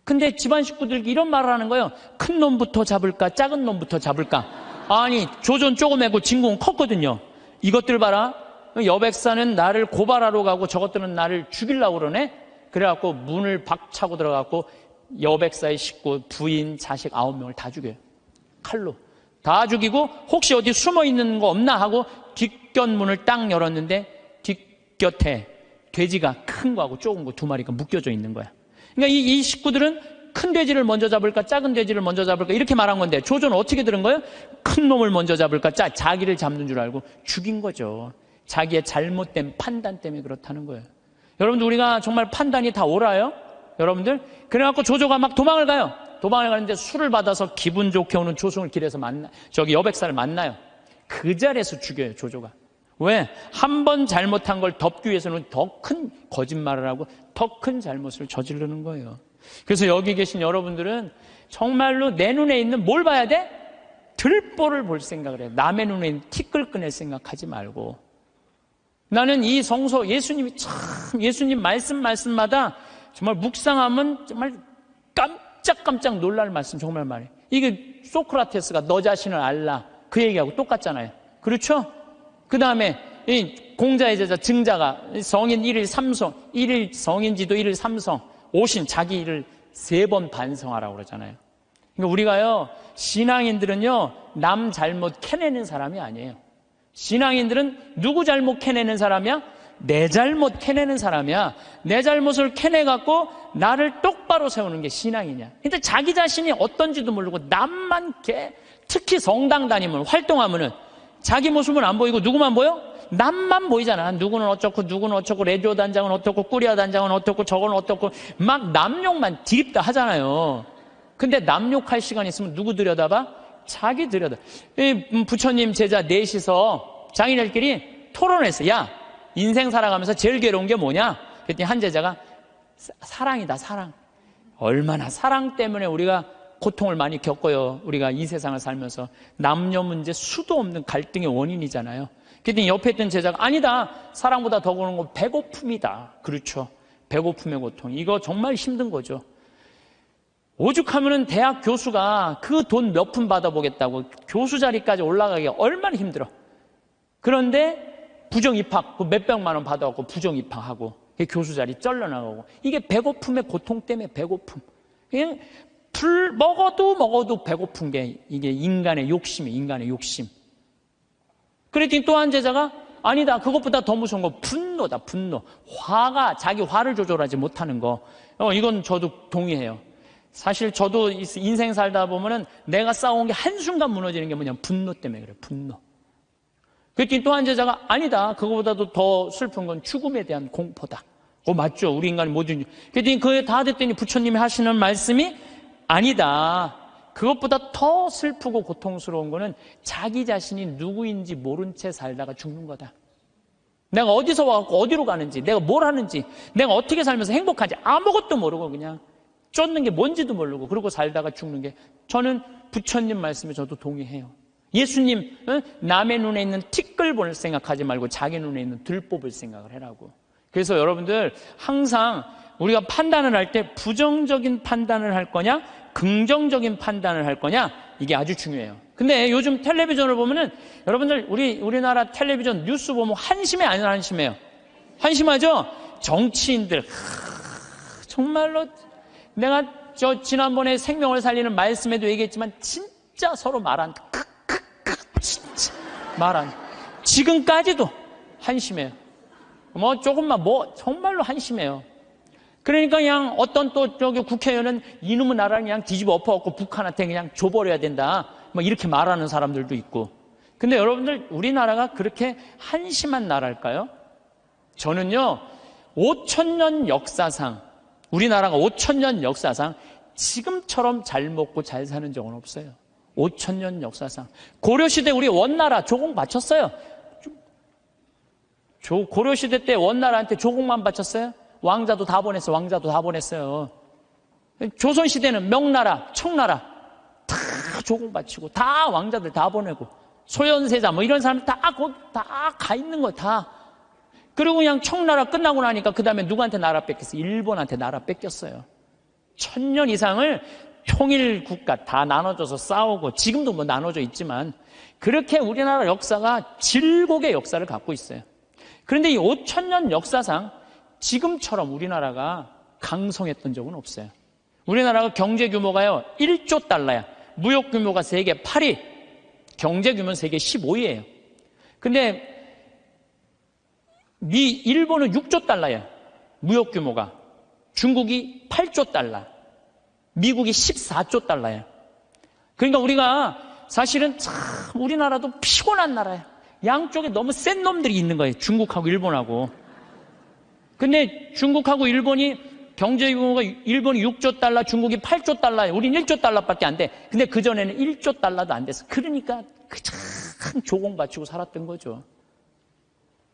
근데 집안 식구들이 이런 말을 하는 거예요. 큰 놈부터 잡을까, 작은 놈부터 잡을까. 아니, 조조는 조그매고 진궁은 컸거든요. 이것들 봐라. 여백사는 나를 고발하러 가고 저것들은 나를 죽이려고 그러네. 그래갖고 문을 박차고 들어가고 여백사의 식구, 부인, 자식 9명을 다 죽여요. 칼로. 다 죽이고 혹시 어디 숨어 있는 거 없나 하고 뒷곁문을 딱 열었는데 뒷곁에 돼지가 큰 거하고 조금 거 2마리가 묶여져 있는 거야. 그러니까 이 식구들은 큰 돼지를 먼저 잡을까, 작은 돼지를 먼저 잡을까 이렇게 말한 건데 조조는 어떻게 들은 거예요? 큰 놈을 먼저 잡을까, 자기를 잡는 줄 알고 죽인 거죠. 자기의 잘못된 판단 때문에 그렇다는 거예요. 여러분들, 우리가 정말 판단이 다 옳아요? 여러분들? 그래갖고 조조가 막 도망을 가요. 도망을 가는데 술을 받아서 기분 좋게 오는 조승을 길에서 여백사를 만나요. 그 자리에서 죽여요, 조조가. 왜? 한 번 잘못한 걸 덮기 위해서는 더 큰 거짓말을 하고 더 큰 잘못을 저지르는 거예요. 그래서 여기 계신 여러분들은 정말로 내 눈에 있는 뭘 봐야 돼? 들보를 볼 생각을 해요. 남의 눈에 있는 티끌 꺼낼 생각하지 말고. 나는 이 성서, 예수님이 참, 예수님 말씀마다 정말 묵상하면 정말 깜짝깜짝 놀랄 말씀 정말 말이에요. 이게 소크라테스가 너 자신을 알라 그 얘기하고 똑같잖아요. 그렇죠? 그 다음에 이 공자의 제자 증자가 성인 1일 3성, 1일 성인지도 1일 3성, 오신 자기 일을 3번 반성하라고 그러잖아요. 그러니까 우리가요, 신앙인들은요, 남 잘못 캐내는 사람이 아니에요. 신앙인들은 누구 잘못 캐내는 사람이야? 내 잘못 캐내는 사람이야. 내 잘못을 캐내갖고 나를 똑바로 세우는 게 신앙이냐. 근데 자기 자신이 어떤지도 모르고 남만 특히 성당 다니면, 활동하면은 자기 모습은 안 보이고 누구만 보여? 남만 보이잖아. 누구는 어쩌고, 누구는 어쩌고, 레디오 단장은 어떻고, 꾸리아 단장은 어떻고, 저건 어떻고, 막 남욕만 디립다 하잖아요. 근데 남욕할 시간 있으면 누구 들여다봐? 자기 들여다. 부처님 제자 넷이서 장인들끼리 토론했어. 야, 인생 살아가면서 제일 괴로운 게 뭐냐? 그랬더니 한 제자가 사랑이다, 사랑. 얼마나 사랑 때문에 우리가 고통을 많이 겪어요. 우리가 이 세상을 살면서. 남녀 문제 수도 없는 갈등의 원인이잖아요. 그랬더니 옆에 있던 제자가 아니다. 사랑보다 더 그런 건 배고픔이다. 그렇죠. 배고픔의 고통. 이거 정말 힘든 거죠. 오죽하면은 대학 교수가 그 돈 몇 푼 받아보겠다고 교수 자리까지 올라가기가 얼마나 힘들어. 그런데 부정 입학, 그 몇백만 원 받아갖고 부정 입학하고 교수 자리 쩔려나가고, 이게 배고픔의 고통 때문에 배고픔. 그냥 먹어도 배고픈 게 이게 인간의 욕심이에요. 인간의 욕심. 그랬더니 또 한 제자가 아니다. 그것보다 더 무서운 거 분노다. 분노. 화가, 자기 화를 조절하지 못하는 거. 이건 저도 동의해요. 사실 저도 인생 살다 보면은 내가 싸운 게 한순간 무너지는 게 뭐냐면 분노 때문에 그래요. 분노. 그랬더니 또 한 제자가 아니다. 그거보다도 더 슬픈 건 죽음에 대한 공포다. 맞죠. 우리 인간이 모든. 그랬더니 그게 다 됐더니 부처님이 하시는 말씀이 아니다. 그것보다 더 슬프고 고통스러운 거는 자기 자신이 누구인지 모른 채 살다가 죽는 거다. 내가 어디서 와갖고 어디로 가는지, 내가 뭘 하는지, 내가 어떻게 살면서 행복한지 아무것도 모르고 그냥 쫓는 게 뭔지도 모르고 그러고 살다가 죽는 게, 저는 부처님 말씀에 저도 동의해요. 예수님, 남의 눈에 있는 티끌볼 생각하지 말고 자기 눈에 있는 들뽑을 생각을 해라고. 그래서 여러분들 항상 우리가 판단을 할 때 부정적인 판단을 할 거냐 긍정적인 판단을 할 거냐, 이게 아주 중요해요. 근데 요즘 텔레비전을 보면은 여러분들 우리나라 텔레비전 뉴스 보면 한심해 안 한심해요? 한심하죠? 정치인들 정말로 내가 지난번에 생명을 살리는 말씀에도 얘기했지만 진짜 서로 말한 진짜 말한 지금까지도 한심해요. 조금만 정말로 한심해요. 그러니까 그냥 어떤 또 국회의원은 이놈의 나라를 그냥 뒤집어 엎어갖고 북한한테 그냥 줘버려야 된다, 이렇게 말하는 사람들도 있고. 근데 여러분들 우리나라가 그렇게 한심한 나라일까요? 저는요 5,000년 역사상, 우리나라가 5,000년 역사상 지금처럼 잘 먹고 잘 사는 적은 없어요. 5,000년 역사상. 고려시대 우리 원나라 조공 바쳤어요. 고려시대 때 원나라한테 조공만 바쳤어요? 왕자도 다 보냈어요. 왕자도 다 보냈어요. 조선시대는 명나라, 청나라 다 조공 바치고 다 왕자들 다 보내고 소현세자 이런 사람들 다 가 있는 거 다. 그리고 그냥 청나라 끝나고 나니까 그 다음에 누구한테 나라 뺏겼어요? 일본한테 나라 뺏겼어요. 1,000년 이상을 통일 국가 다 나눠져서 싸우고, 지금도 나눠져 있지만 그렇게 우리나라 역사가 질곡의 역사를 갖고 있어요. 그런데 이 5,000년 역사상 지금처럼 우리나라가 강성했던 적은 없어요. 우리나라가 경제 규모가요 1조 달러야. 무역 규모가 세계 8위, 경제 규모는 세계 15위예요. 근데 일본은 6조 달러야, 무역 규모가. 중국이 8조 달러, 미국이 14조 달러야. 그러니까 우리가 사실은 참 우리나라도 피곤한 나라야. 양쪽에 너무 센 놈들이 있는 거예요. 중국하고 일본하고. 근데 중국하고 일본이 경제 규모가, 일본이 6조 달러, 중국이 8조 달러예요. 우린 1조 달러밖에 안 돼. 근데 그전에는 1조 달러도 안 됐어. 그러니까 참 조공 바치고 살았던 거죠.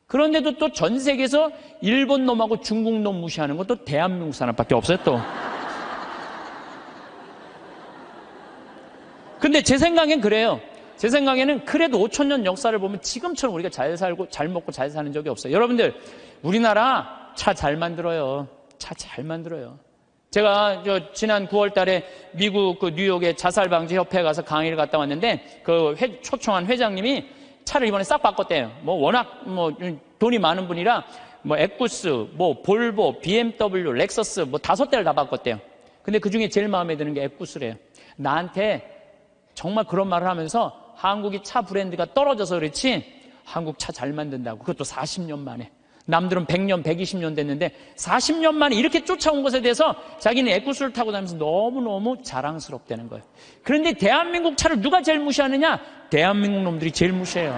그런데도 또 전 세계에서 일본 놈하고 중국 놈 무시하는 것도 대한민국 사람밖에 없어요, 또. 근데 제 생각엔 그래요. 제 생각에는 그래도 5,000년 역사를 보면 지금처럼 우리가 잘 살고 잘 먹고 잘 사는 적이 없어요. 여러분들, 우리나라 차 잘 만들어요. 차 잘 만들어요. 제가 지난 9월 달에 미국 뉴욕의 자살방지협회에 가서 강의를 갔다 왔는데, 초청한 회장님이 차를 이번에 싹 바꿨대요. 워낙 돈이 많은 분이라 에쿠스, 볼보, BMW, 렉서스 5대를 다 바꿨대요. 근데 그 중에 제일 마음에 드는 게 에쿠스래요. 나한테 정말 그런 말을 하면서 한국이 차 브랜드가 떨어져서 그렇지 한국 차 잘 만든다고. 그것도 40년 만에. 남들은 100년, 120년 됐는데 40년 만에 이렇게 쫓아온 것에 대해서 자기는 에쿠스를 타고 다니면서 너무너무 자랑스럽다는 거예요. 그런데 대한민국 차를 누가 제일 무시하느냐? 대한민국 놈들이 제일 무시해요.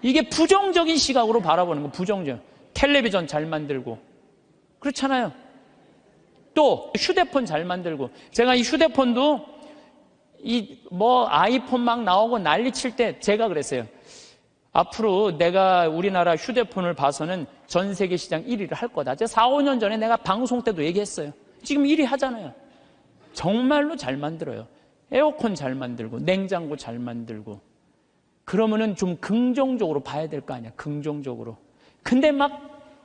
이게 부정적인 시각으로 바라보는 거, 부정적. 텔레비전 잘 만들고 그렇잖아요. 또 휴대폰 잘 만들고. 제가 이 휴대폰도 아이폰 막 나오고 난리 칠 때 제가 그랬어요. 앞으로 내가 우리나라 휴대폰을 봐서는 전 세계 시장 1위를 할 거다. 제가 4, 5년 전에 내가 방송 때도 얘기했어요. 지금 1위 하잖아요. 정말로 잘 만들어요. 에어컨 잘 만들고 냉장고 잘 만들고. 그러면은 좀 긍정적으로 봐야 될 거 아니야. 긍정적으로. 근데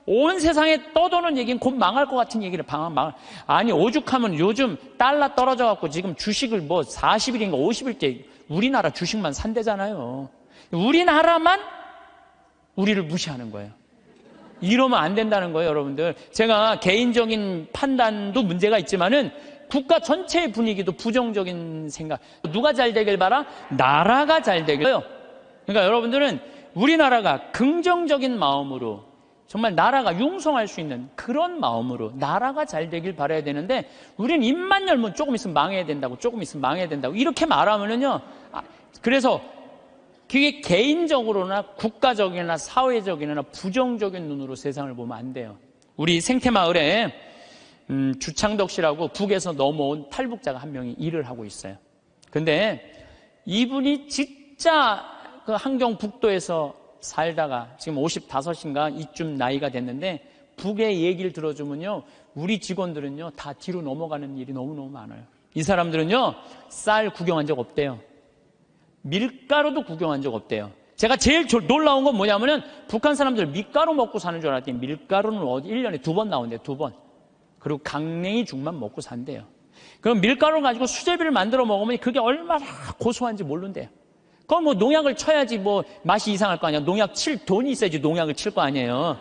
온 세상에 떠도는 얘기는 곧 망할 것 같은 얘기를 아니, 오죽하면 요즘 달러 떨어져갖고 지금 주식을 40일인가 50일째 우리나라 주식만 산대잖아요. 우리나라만 우리를 무시하는 거예요. 이러면 안 된다는 거예요, 여러분들. 제가 개인적인 판단도 문제가 있지만은 국가 전체의 분위기도 부정적인 생각. 누가 잘 되길 바라? 나라가 잘 되길. 그러니까 여러분들은 우리나라가 긍정적인 마음으로 정말 나라가 융성할 수 있는 그런 마음으로 나라가 잘 되길 바라야 되는데, 우리는 입만 열면 조금 있으면 망해야 된다고, 조금 있으면 망해야 된다고 이렇게 말하면은요, 그래서 그게 개인적으로나 국가적이나 사회적이나 부정적인 눈으로 세상을 보면 안 돼요. 우리 생태마을에 주창덕 씨라고 북에서 넘어온 탈북자가 한 명이 일을 하고 있어요. 근데 이분이 진짜 그 함경북도에서 살다가 지금 55인가 이쯤 나이가 됐는데, 북의 얘기를 들어주면요, 우리 직원들은요 다 뒤로 넘어가는 일이 너무너무 많아요. 이 사람들은요 쌀 구경한 적 없대요. 밀가루도 구경한 적 없대요. 제가 제일 놀라운 건 뭐냐면은, 북한 사람들 밀가루 먹고 사는 줄 알았더니 밀가루는 1년에 2번 나온대요. 2번. 그리고 강냉이 죽만 먹고 산대요. 그럼 밀가루를 가지고 수제비를 만들어 먹으면 그게 얼마나 고소한지 모른대요. 그럼 뭐 농약을 쳐야지 뭐 맛이 이상할 거 아니야. 농약 칠 돈이 있어야지 농약을 칠 거 아니에요.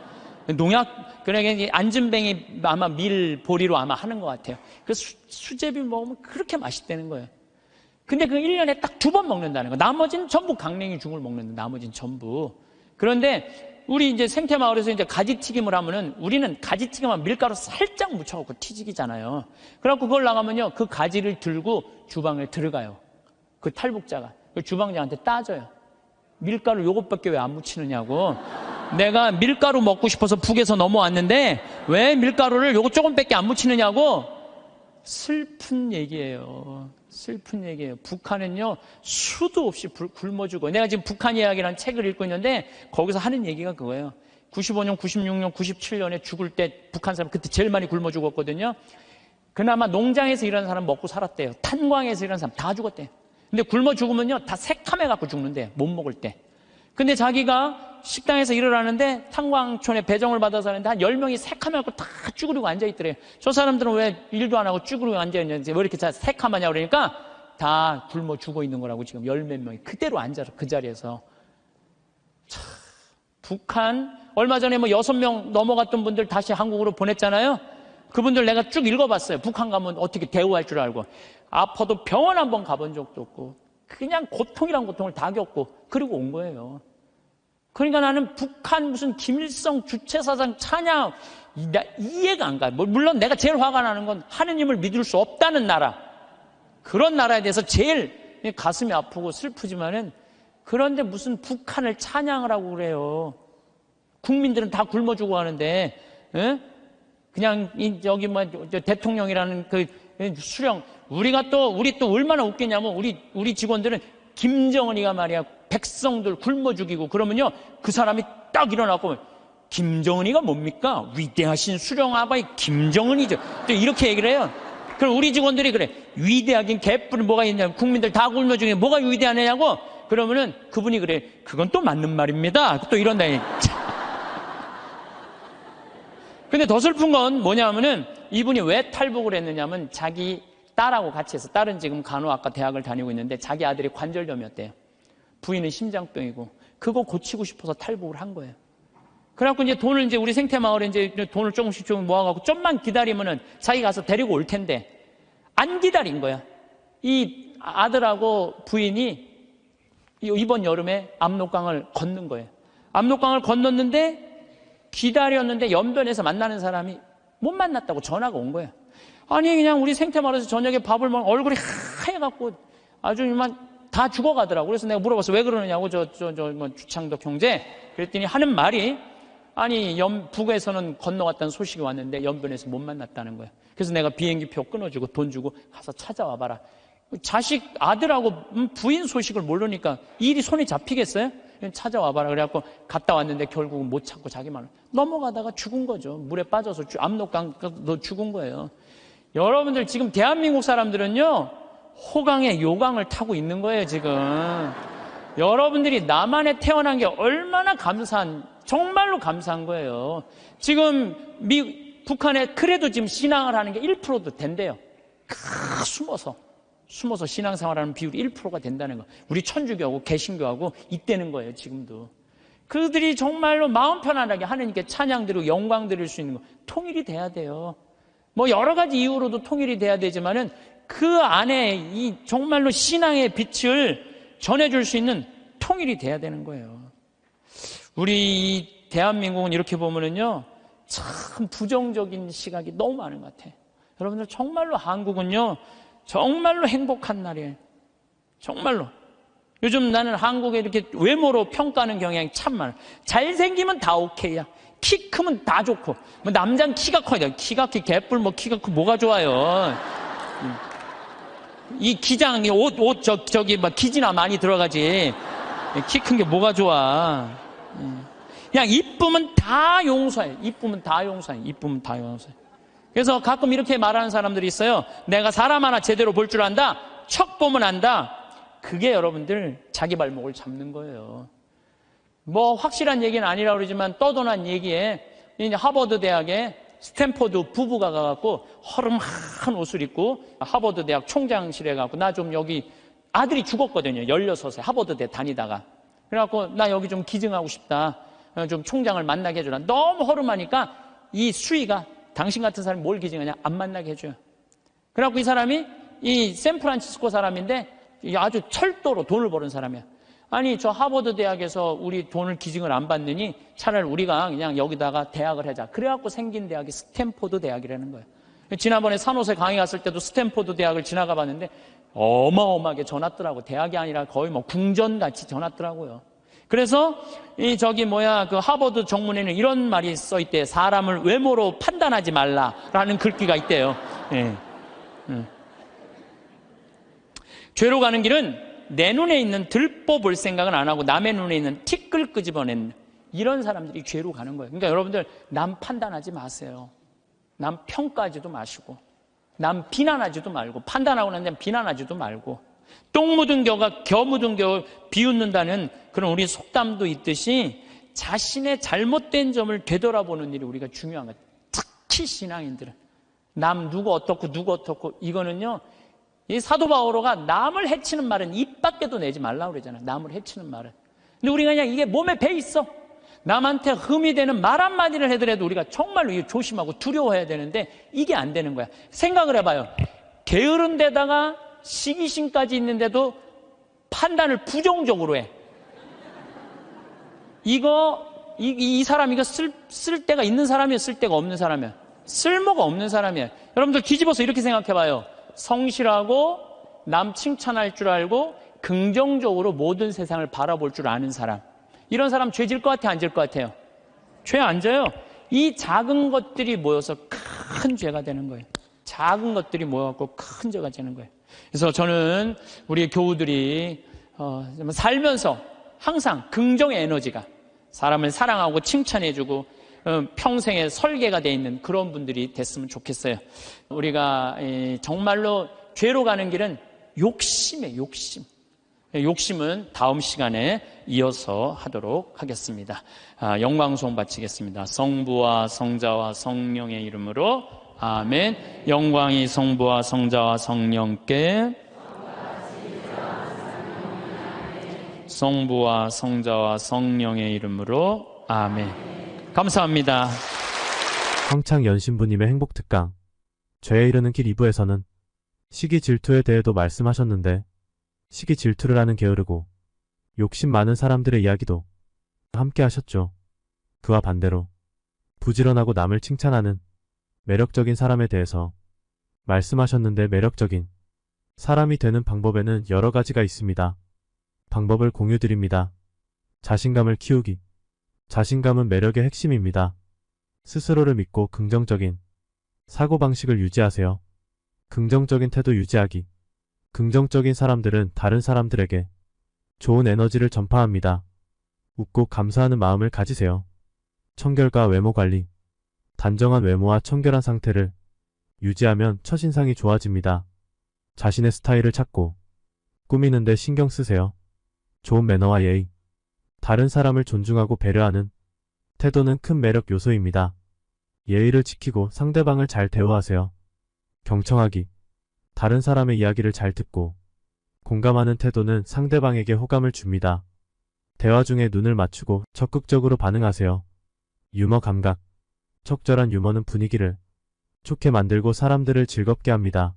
농약, 그러니까 안전뱅이 아마 밀보리로 아마 하는 것 같아요. 그 수제비 먹으면 그렇게 맛있다는 거예요. 근데 그 1년에 딱 2번 먹는다는 거. 나머지는 전부 강냉이 죽을 먹는, 나머지는 전부. 그런데 우리 이제 생태마을에서 이제 가지튀김을 하면은, 우리는 가지튀김하면 밀가루 살짝 묻혀갖고 튀기잖아요. 그래갖고 그걸 나가면요, 그 가지를 들고 주방에 들어가요. 그 탈북자가. 그 주방장한테 따져요. 밀가루 요것밖에 왜 안 묻히느냐고. 내가 밀가루 먹고 싶어서 북에서 넘어왔는데 왜 밀가루를 요거 조금밖에 안 묻히느냐고. 슬픈 얘기예요. 슬픈 얘기예요. 북한은요 수도 없이 굶어 죽어. 내가 지금 북한 이야기라는 책을 읽고 있는데 거기서 하는 얘기가 그거예요. 95년, 96년, 97년에 죽을 때 북한 사람 그때 제일 많이 굶어 죽었거든요. 그나마 농장에서 일하는 사람 먹고 살았대요. 탄광에서 일하는 사람 다 죽었대요. 근데 굶어 죽으면요 다 새카매 갖고 죽는데요. 못 먹을 때. 근데 자기가 식당에서 일을 하는데 탄광촌에 배정을 받아서 하는데 한 10명이 새카매 갖고 다 쭈그리고 앉아있더래요. 저 사람들은 왜 일도 안 하고 쭈그리고 앉아있는지, 왜 이렇게 새카마냐 그러니까 다 굶어 죽어 있는 거라고. 지금 10몇 명이 그대로 앉아서 그 자리에서. 참, 북한 얼마 전에 뭐 6명 넘어갔던 분들 다시 한국으로 보냈잖아요. 그분들 내가 쭉 읽어봤어요. 북한 가면 어떻게 대우할 줄 알고. 아파도 병원 한번 가본 적도 없고 그냥 고통이란 고통을 다 겪고 그리고 온 거예요. 그러니까 나는 북한 무슨 김일성 주체사상 찬양 이해가 안 가요. 물론 내가 제일 화가 나는 건 하느님을 믿을 수 없다는 나라, 그런 나라에 대해서 제일 가슴이 아프고 슬프지만은, 그런데 무슨 북한을 찬양을 하고 그래요. 국민들은 다 굶어 죽어 하는데, 에? 그냥 여기 뭐 대통령이라는 그 수령, 우리 또 얼마나 웃기냐면, 우리 직원들은 김정은이가 말이야 백성들 굶어 죽이고 그러면요 그 사람이 딱 일어나고, 김정은이가 뭡니까? 위대하신 수령아바이 김정은이죠. 또 이렇게 얘기를 해요. 그럼 우리 직원들이 그래, 위대하긴 개뿔이 뭐가 있냐고, 국민들 다 굶어 죽이는데 뭐가 위대하냐고. 그러면은 그분이 그래, 그건 또 맞는 말입니다. 또 이런다니. 근데 더 슬픈 건 뭐냐면은, 이분이 왜 탈북을 했느냐면 자기 딸하고 같이 해서, 딸은 지금 간호학과 대학을 다니고 있는데 자기 아들이 관절염이었대요. 부인은 심장병이고 그거 고치고 싶어서 탈북을 한 거예요. 그래갖고 이제 돈을, 이제 우리 생태마을에 이제 돈을 조금씩 모아갖고 좀만 기다리면은 자기 가서 데리고 올 텐데 안 기다린 거야. 이 아들하고 부인이 이번 여름에 압록강을 건넌 거예요. 압록강을 건넜는데 기다렸는데 연변에서 만나는 사람이 못 만났다고 전화가 온 거예요. 아니 그냥 우리 생태마을에서 저녁에 밥을 먹으면 얼굴이 하얘갖고 아주 이만 다 죽어가더라고. 그래서 내가 물어봤어. 왜 그러느냐고. 뭐 주창덕 형제. 그랬더니 하는 말이, 아니 북에서는 건너갔다는 소식이 왔는데 연변에서 못 만났다는 거야. 그래서 내가 비행기표 끊어주고 돈 주고 가서 찾아와 봐라. 자식 아들하고 부인 소식을 모르니까 일이 손에 잡히겠어요? 찾아와 봐라. 그래갖고 갔다 왔는데 결국은 못 찾고 자기만 넘어가다가 죽은 거죠. 물에 빠져서 압록강 죽은 거예요. 여러분들 지금 대한민국 사람들은요 호강에 요강을 타고 있는 거예요. 지금 여러분들이 남한에 태어난 게 얼마나 정말로 감사한 거예요. 지금 북한에 그래도 지금 신앙을 하는 게 1%도 된대요. 숨어서 신앙생활하는 비율이 1%가 된다는 거. 우리 천주교하고 개신교하고 있다는 거예요. 지금도 그들이 정말로 마음 편안하게 하느님께 찬양 드리고 영광 드릴 수 있는 거, 통일이 돼야 돼요. 뭐 여러 가지 이유로도 통일이 돼야 되지만은 그 안에 이 정말로 신앙의 빛을 전해줄 수 있는 통일이 돼야 되는 거예요. 우리 대한민국은 이렇게 보면은요, 참 부정적인 시각이 너무 많은 것 같아요. 여러분들 정말로 한국은요, 정말로 행복한 나라예요. 정말로. 요즘 나는 한국에 이렇게 외모로 평가하는 경향이 참 많아. 잘생기면 다 오케이야. 키 크면 다 좋고. 뭐 남자는 키가 커야 돼. 키가 키 개뿔 뭐 키가 크 뭐가 좋아요. 이 기장 저기 막 기지나 많이 들어가지. 키 큰 게 뭐가 좋아. 그냥 이쁘면 다 용서해. 이쁘면 다 용서해. 이쁘면 다 용서해. 그래서 가끔 이렇게 말하는 사람들이 있어요. 내가 사람 하나 제대로 볼 줄 안다. 척 보면 안다. 그게 여러분들 자기 발목을 잡는 거예요. 뭐 확실한 얘기는 아니라고 그러지만 떠도난 얘기에 이제 하버드 대학에 스탠포드 부부가 가갖고 허름한 옷을 입고 하버드 대학 총장실에 가갖고 나 좀 여기 아들이 죽었거든요. 16세 하버드대 다니다가. 그래갖고 나 여기 좀 기증하고 싶다. 좀 총장을 만나게 해주라. 너무 허름하니까 이 수위가 당신 같은 사람이 뭘 기증하냐? 안 만나게 해줘요. 그래갖고 이 사람이 이 샌프란시스코 사람인데 아주 철도로 돈을 버는 사람이야. 아니 저 하버드 대학에서 우리 돈을 기증을 안 받느니 차라리 우리가 그냥 여기다가 대학을 하자. 그래갖고 생긴 대학이 스탠포드 대학이라는 거예요. 지난번에 산호세 강의 갔을 때도 스탠포드 대학을 지나가 봤는데 어마어마하게 전화더라고. 대학이 아니라 거의 뭐 궁전같이 전화더라고요. 그래서 이 그 하버드 정문에는 이런 말이 써 있대. 사람을 외모로 판단하지 말라라는 글귀가 있대요. 예. 죄로 가는 길은 내 눈에 있는 들보 볼 생각은 안 하고 남의 눈에 있는 티끌 끄집어내는 이런 사람들이 죄로 가는 거예요. 그러니까 여러분들 남 판단하지 마세요. 남 평가하지도 마시고 남 비난하지도 말고 판단하고 난 다음에 비난하지도 말고 똥 묻은 겨 묻은 겨 비웃는다는 그런 우리 속담도 있듯이 자신의 잘못된 점을 되돌아보는 일이 우리가 중요한 거예요. 특히 신앙인들은 남 누구 어떻고 이거는요. 이 사도 바오로가 남을 해치는 말은 입 밖에도 내지 말라고 그러잖아요. 남을 해치는 말은. 근데 우리가 그냥 이게 몸에 배 있어. 남한테 흠이 되는 말 한마디를 하더라도 우리가 정말로 이거 조심하고 두려워해야 되는데 이게 안 되는 거야. 생각을 해봐요. 게으른 데다가 시기심까지 있는데도 판단을 부정적으로 해. 이 사람 이거 쓸 데가 있는 사람이야, 쓸 데가 없는 사람이야. 쓸모가 없는 사람이야. 여러분들 뒤집어서 이렇게 생각해봐요. 성실하고 남 칭찬할 줄 알고 긍정적으로 모든 세상을 바라볼 줄 아는 사람. 이런 사람 죄 질 것 같아, 안 질 것 같아요? 죄 안 져요. 이 작은 것들이 모여서 큰 죄가 되는 거예요. 작은 것들이 모여갖고 큰 죄가 되는 거예요. 그래서 저는 우리 교우들이 살면서 항상 긍정의 에너지가 사람을 사랑하고 칭찬해주고 평생의 설계가 돼 있는 그런 분들이 됐으면 좋겠어요. 우리가 정말로 죄로 가는 길은 욕심이에요. 욕심은 다음 시간에 이어서 하도록 하겠습니다. 영광송 바치겠습니다. 성부와 성자와 성령의 이름으로 아멘. 영광이 성부와 성자와 성령께, 성부와 성자와 성령의 이름으로 아멘. 감사합니다. 황창연 신부님의 행복특강 죄에 이르는 길 2부에서는 시기 질투에 대해도 말씀하셨는데 시기 질투를 하는 게으르고 욕심 많은 사람들의 이야기도 함께 하셨죠. 그와 반대로 부지런하고 남을 칭찬하는 매력적인 사람에 대해서 말씀하셨는데 매력적인 사람이 되는 방법에는 여러 가지가 있습니다. 방법을 공유드립니다. 자신감을 키우기. 자신감은 매력의 핵심입니다. 스스로를 믿고 긍정적인 사고방식을 유지하세요. 긍정적인 태도 유지하기. 긍정적인 사람들은 다른 사람들에게 좋은 에너지를 전파합니다. 웃고 감사하는 마음을 가지세요. 청결과 외모 관리. 단정한 외모와 청결한 상태를 유지하면 첫인상이 좋아집니다. 자신의 스타일을 찾고 꾸미는데 신경 쓰세요. 좋은 매너와 예의. 다른 사람을 존중하고 배려하는 태도는 큰 매력 요소입니다. 예의를 지키고 상대방을 잘 대우하세요. 경청하기. 다른 사람의 이야기를 잘 듣고 공감하는 태도는 상대방에게 호감을 줍니다. 대화 중에 눈을 맞추고 적극적으로 반응하세요. 유머 감각. 적절한 유머는 분위기를 좋게 만들고 사람들을 즐겁게 합니다.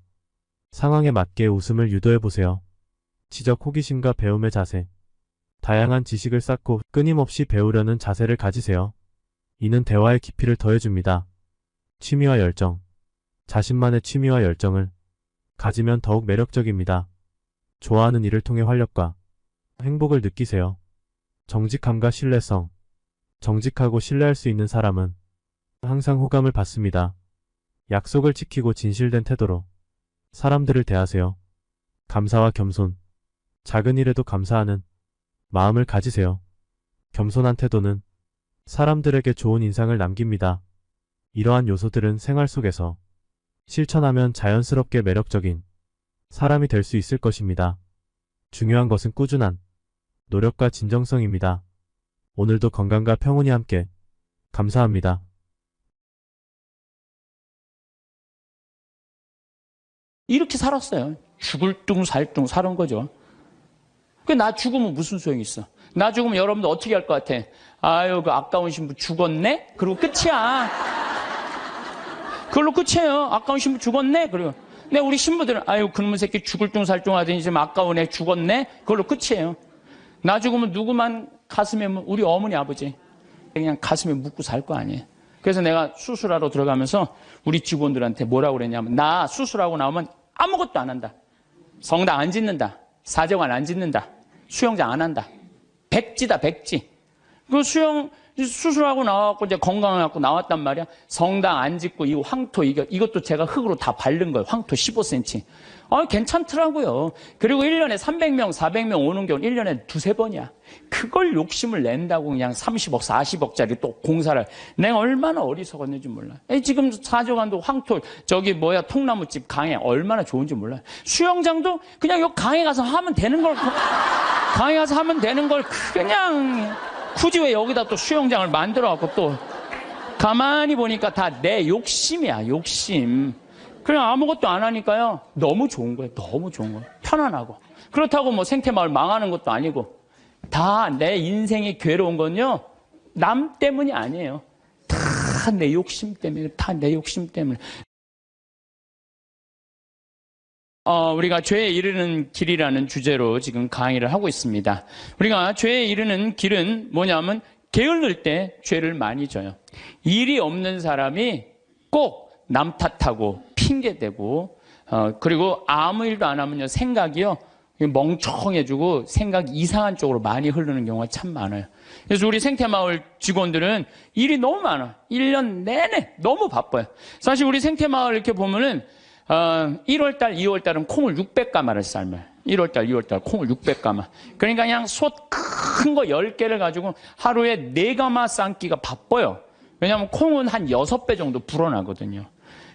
상황에 맞게 웃음을 유도해보세요. 지적 호기심과 배움의 자세. 다양한 지식을 쌓고 끊임없이 배우려는 자세를 가지세요. 이는 대화의 깊이를 더해줍니다. 취미와 열정. 자신만의 취미와 열정을 가지면 더욱 매력적입니다. 좋아하는 일을 통해 활력과 행복을 느끼세요. 정직함과 신뢰성. 정직하고 신뢰할 수 있는 사람은 항상 호감을 받습니다. 약속을 지키고 진실된 태도로 사람들을 대하세요. 감사와 겸손. 작은 일에도 감사하는 마음을 가지세요. 겸손한 태도는 사람들에게 좋은 인상을 남깁니다. 이러한 요소들은 생활 속에서 실천하면 자연스럽게 매력적인 사람이 될 수 있을 것입니다. 중요한 것은 꾸준한 노력과 진정성입니다. 오늘도 건강과 평온이 함께. 감사합니다. 이렇게 살았어요. 죽을 둥 살 둥 사는 거죠. 나 죽으면 무슨 소용이 있어? 나 죽으면 여러분들 어떻게 할 것 같아? 아유, 그 아까운 신부 죽었네? 그리고 끝이야. 그걸로 끝이에요. 아까운 신부 죽었네? 그리고. 근데 우리 신부들은, 아유, 그놈의 새끼 죽을 둥 살 둥 하더니 지금 아까운 애 죽었네? 그걸로 끝이에요. 나 죽으면 누구만 가슴에, 우리 어머니, 아버지. 그냥 가슴에 묻고 살 거 아니에요. 그래서 내가 수술하러 들어가면서 우리 직원들한테 뭐라고 그랬냐면, 나 수술하고 나오면 아무것도 안 한다. 성당 안 짓는다. 사정관 안 짓는다. 수영장 안 한다. 백지다, 백지. 그 수술하고 나와갖고 이제 건강해갖고 나왔단 말이야. 성당 안 짓고 이 황토, 이것도 제가 흙으로 다 바른 거예요. 황토 15cm. 괜찮더라고요. 그리고 1년에 300명, 400명 오는 경우 1년에 두세 번이야. 그걸 욕심을 낸다고 그냥 30억, 40억짜리 또 공사를. 내가 얼마나 어리석었는지 몰라. 지금 사정관도 황토, 통나무집 강에 얼마나 좋은지 몰라. 수영장도 그냥 요 강에 가서 하면 되는 걸, 강에 가서 하면 되는 걸 그냥 굳이 왜 여기다 또 수영장을 만들어갖고 또 가만히 보니까 다 내 욕심이야, 욕심. 그냥 아무것도 안 하니까요. 너무 좋은 거예요. 너무 좋은 거예요. 편안하고. 그렇다고 뭐 생태마을 망하는 것도 아니고 다 내 인생이 괴로운 건요. 남 때문이 아니에요. 다 내 욕심 때문에. 다 내 욕심 때문에. 우리가 죄에 이르는 길이라는 주제로 지금 강의를 하고 있습니다. 우리가 죄에 이르는 길은 뭐냐면 게을를 때 죄를 많이 져요. 일이 없는 사람이 꼭 남 탓하고 핑계대고 그리고 아무 일도 안 하면요 생각이요 멍청해지고 생각이 이상한 쪽으로 많이 흐르는 경우가 참 많아요. 그래서 우리 생태마을 직원들은 일이 너무 많아. 1년 내내 너무 바빠요. 사실 우리 생태마을 이렇게 보면은 1월달, 2월달은 콩을 600가마를 삶아요. 1월달, 2월달 콩을 600가마. 그러니까 그냥 솥 큰 거 10개를 가지고 하루에 4가마 삶기가 바빠요. 왜냐하면 콩은 한 6배 정도 불어나거든요.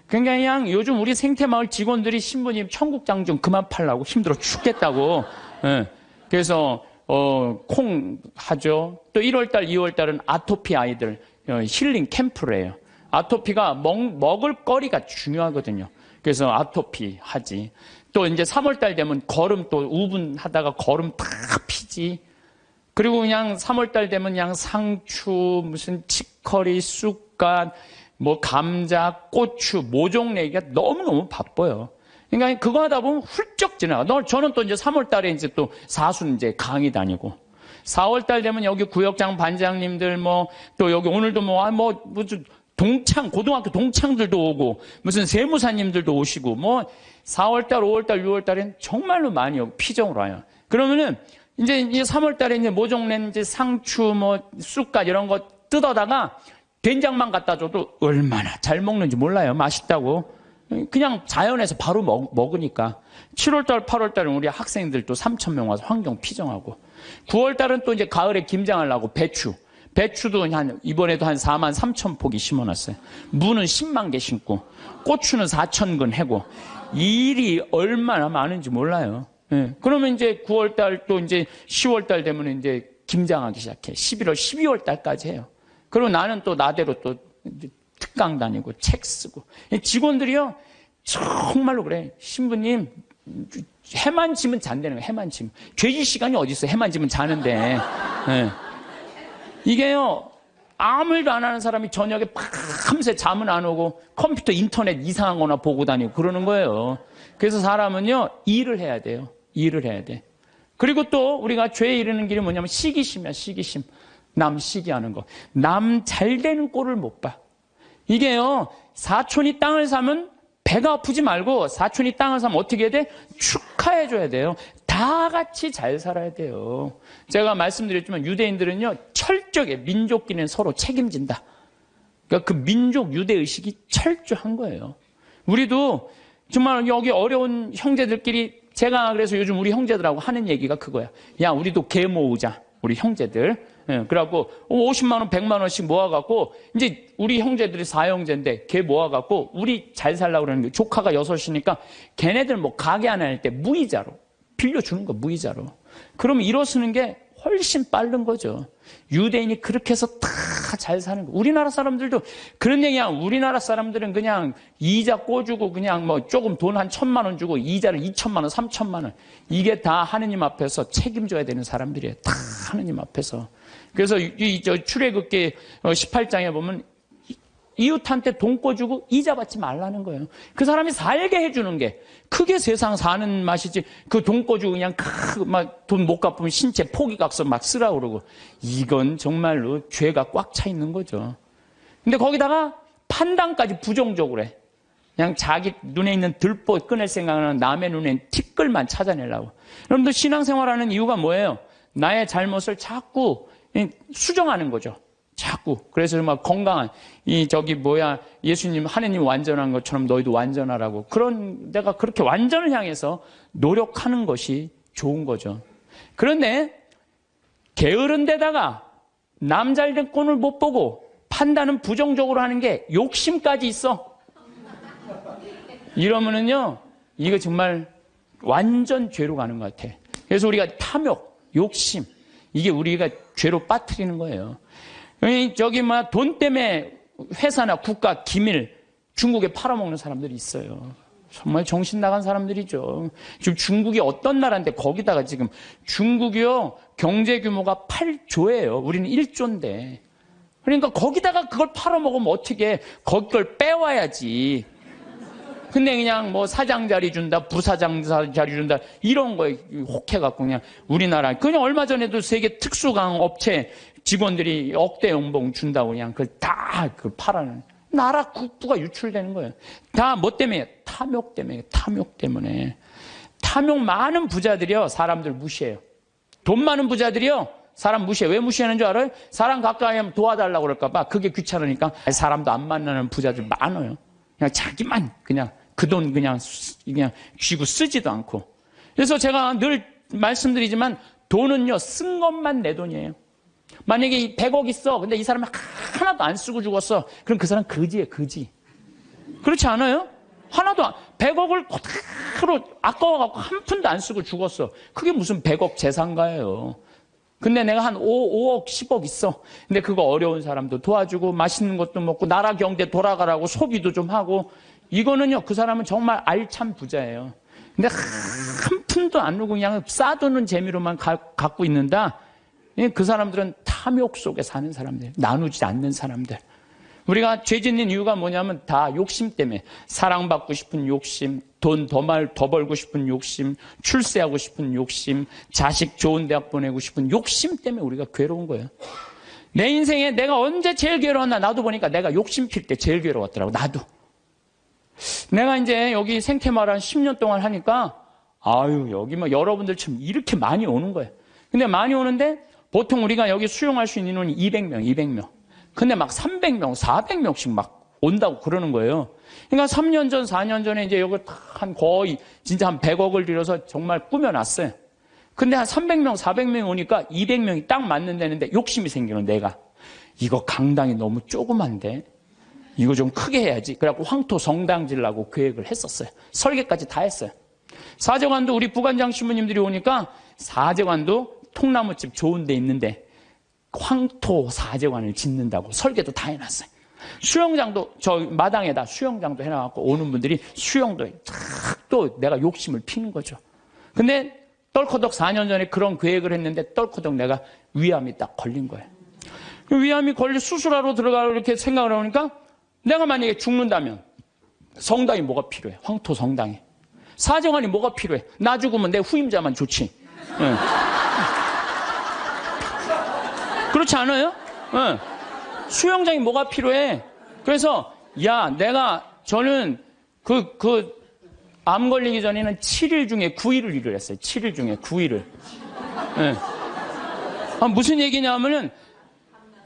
그러니까 그냥 요즘 우리 생태마을 직원들이 신부님 청국장 좀 그만 팔라고 힘들어 죽겠다고. 그래서 콩 하죠. 또 1월달, 2월달은 아토피 아이들 힐링 캠프를 해요. 아토피가 먹을 거리가 중요하거든요. 그래서 아토피 하지. 또 이제 3월달 되면 거름 또 우분하다가 거름 다 피지. 그리고 그냥 3월달 되면 그냥 상추, 무슨 치커리, 쑥갓, 뭐 감자, 고추, 모종 내기가 너무너무 바빠요. 그러니까 그거 하다 보면 훌쩍 지나가. 저는 또 이제 3월달에 이제 또 사순 이제 강의 다니고. 4월달 되면 여기 구역장 반장님들 또 여기 오늘도 무슨 고등학교 동창들도 오고, 무슨 세무사님들도 오시고, 4월달, 5월달, 6월달엔 정말로 많이 피정으로 와요. 그러면은, 이제 3월달에 이제 모종낸 이제 상추, 쑥갓 이런 거 뜯어다가 된장만 갖다 줘도 얼마나 잘 먹는지 몰라요. 맛있다고. 그냥 자연에서 바로 먹으니까. 7월달, 8월달은 우리 학생들 또 3,000명 와서 환경 피정하고. 9월달은 또 이제 가을에 김장하려고 배추도 이번에도 한 4만 3천 포기 심어놨어요. 무는 10만 개 심고, 고추는 4천 근 해고, 일이 얼마나 많은지 몰라요. 그러면 이제 9월달 또 이제 10월달 되면 이제 김장하기 시작해. 11월, 12월달까지 해요. 그리고 나는 또 나대로 또 특강 다니고 책 쓰고. 직원들이요, 정말로 그래. 신부님, 해만 지면 잔다는 거예요. 해만 지면. 죄질 시간이 어디 있어요? 해만 지면 자는데. 이게요, 아무 일도 안 하는 사람이 저녁에 밤새 잠은 안 오고 컴퓨터 인터넷 이상한 거나 보고 다니고 그러는 거예요. 그래서 사람은요, 일을 해야 돼요. 일을 해야 돼. 그리고 또 우리가 죄에 이르는 길이 뭐냐면 시기심이야, 시기심. 남 시기하는 거. 남 잘 되는 꼴을 못 봐. 이게요, 사촌이 땅을 사면 배가 아프지 말고 사촌이 땅을 사면 어떻게 해야 돼? 축하해줘야 돼요. 다 같이 잘 살아야 돼요. 제가 말씀드렸지만 유대인들은요, 철저하게 민족끼리는 서로 책임진다. 그러니까 그 민족 유대의식이 철저한 거예요. 우리도 정말 여기 어려운 형제들끼리 제가 그래서 요즘 우리 형제들하고 하는 얘기가 그거야. 야, 우리도 개 모으자. 우리 형제들. 예, 그래갖고 50만 원, 100만 원씩 모아갖고 이제 우리 형제들이 4형제인데 걔 모아갖고 우리 잘 살라고 그러는 게 조카가 6이니까 걔네들 뭐 가게 하나 할 때 무이자로 빌려주는 거 무이자로. 그러면 일어 쓰는 게 훨씬 빠른 거죠. 유대인이 그렇게 해서 다 잘 사는 거. 우리나라 사람들도 그런 얘기야. 우리나라 사람들은 그냥 이자 꿔주고 그냥 뭐 조금 돈 한 1,000만 원 주고 이자를 2,000만 원, 3,000만 원. 이게 다 하느님 앞에서 책임져야 되는 사람들이에요. 다 하느님 앞에서. 그래서 저 출애굽기 18장에 보면 이웃한테 돈 꿔주고 이자 받지 말라는 거예요. 그 사람이 살게 해주는 게 크게 세상 사는 맛이지. 그 돈 꿔주고 그냥 막 돈 못 갚으면 신체 포기각서 막 쓰라고 그러고. 이건 정말로 죄가 꽉 차 있는 거죠. 근데 거기다가 판단까지 부정적으로 해. 그냥 자기 눈에 있는 들보 꺼낼 생각은 남의 눈엔 티끌만 찾아내려고. 여러분들 신앙생활하는 이유가 뭐예요? 나의 잘못을 자꾸 수정하는 거죠. 자꾸. 그래서 막 건강한, 예수님, 하느님 완전한 것처럼 너희도 완전하라고. 내가 그렇게 완전을 향해서 노력하는 것이 좋은 거죠. 그런데, 게으른 데다가 남 잘된 꼴을 못 보고 판단은 부정적으로 하는 게 욕심까지 있어. 이러면은요, 이거 정말 완전 죄로 가는 것 같아. 그래서 우리가 탐욕, 욕심, 이게 우리가 죄로 빠뜨리는 거예요. 돈 때문에 회사나 국가 기밀 중국에 팔아먹는 사람들이 있어요. 정말 정신 나간 사람들이죠. 지금 중국이 어떤 나라인데 거기다가 지금 중국이요 경제 규모가 8조예요. 우리는 1조인데. 그러니까 거기다가 그걸 팔아먹으면 어떻게 거기 걸 빼와야지. 근데 그냥 뭐 사장 자리 준다, 부사장 자리 준다, 이런 거에 혹해갖고 그냥 우리나라, 그냥 얼마 전에도 세계 특수강 업체 직원들이 억대 연봉 준다고 그냥 그걸 다 팔아는. 나라 국부가 유출되는 거예요. 다 뭐 때문에? 탐욕 때문에. 탐욕 때문에. 탐욕 많은 부자들이요, 사람들 무시해요. 돈 많은 부자들이요, 사람 무시해. 왜 무시하는 줄 알아요? 사람 가까이 하면 도와달라고 그럴까봐. 그게 귀찮으니까 사람도 안 만나는 부자들 많아요. 그냥 자기만 그냥 그 돈 그냥 쥐고 쓰지도 않고. 그래서 제가 늘 말씀드리지만 돈은요, 쓴 것만 내 돈이에요. 만약에 100억 있어. 근데 이 사람이 하나도 안 쓰고 죽었어. 그럼 그 사람 거지예요, 거지. 그렇지 않아요? 100억을 그대로 아까워갖고 한 푼도 안 쓰고 죽었어. 그게 무슨 100억 재산가예요. 근데 내가 한 5억, 10억 있어. 근데 그거 어려운 사람도 도와주고 맛있는 것도 먹고 나라 경제 돌아가라고 소비도 좀 하고. 이거는요, 그 사람은 정말 알찬 부자예요. 근데 한 푼도 안 누고 그냥 싸두는 재미로만 갖고 있는다. 그 사람들은 탐욕 속에 사는 사람들, 나누지 않는 사람들. 우리가 죄 짓는 이유가 뭐냐면 다 욕심 때문에. 사랑받고 싶은 욕심, 돈 더 벌고 싶은 욕심, 출세하고 싶은 욕심, 자식 좋은 대학 보내고 싶은 욕심 때문에 우리가 괴로운 거예요. 내 인생에 내가 언제 제일 괴로웠나? 나도 보니까 내가 욕심 필 때 제일 괴로웠더라고. 나도. 내가 이제 여기 생태마을 한 10년 동안 하니까 여기 뭐 여러분들처럼 이렇게 많이 오는 거예요. 근데 많이 오는데 보통 우리가 여기 수용할 수 있는 인원이 200명. 근데 막 300명, 400명씩 막 온다고 그러는 거예요. 그러니까 3년 전, 4년 전에 이제 여기 거의 진짜 한 100억을 들여서 정말 꾸며놨어요. 근데 한 300명, 400명 오니까 200명이 딱 맞는다는데 욕심이 생기는 내가. 이거 강당이 너무 조그만데 이거 좀 크게 해야지. 그래갖고 황토 성당 지으려고 계획을 했었어요. 설계까지 다 했어요. 사제관도 우리 부관장 신부님들이 오니까 사제관도 통나무집 좋은 데 있는데 황토 사제관을 짓는다고 설계도 다 해놨어요. 수영장도 저 마당에다 수영장도 해놔갖고 오는 분들이 수영도 또 내가 욕심을 피는 거죠. 근데 떨커덕 4년 전에 그런 계획을 했는데 떨커덕 내가 위암이 딱 걸린 거예요. 위암이 걸려 수술하러 들어가려고 이렇게 생각을 해보니까 내가 만약에 죽는다면 성당이 뭐가 필요해? 황토 성당에. 사제관이 뭐가 필요해? 나 죽으면 내 후임자만 좋지. 응. 그렇지 않아요? 예. 수영장이 뭐가 필요해? 그래서, 저는 암 걸리기 전에는 7일 중에 9일을 일을 했어요. 7일 중에 9일을. 예. 무슨 얘기냐면은,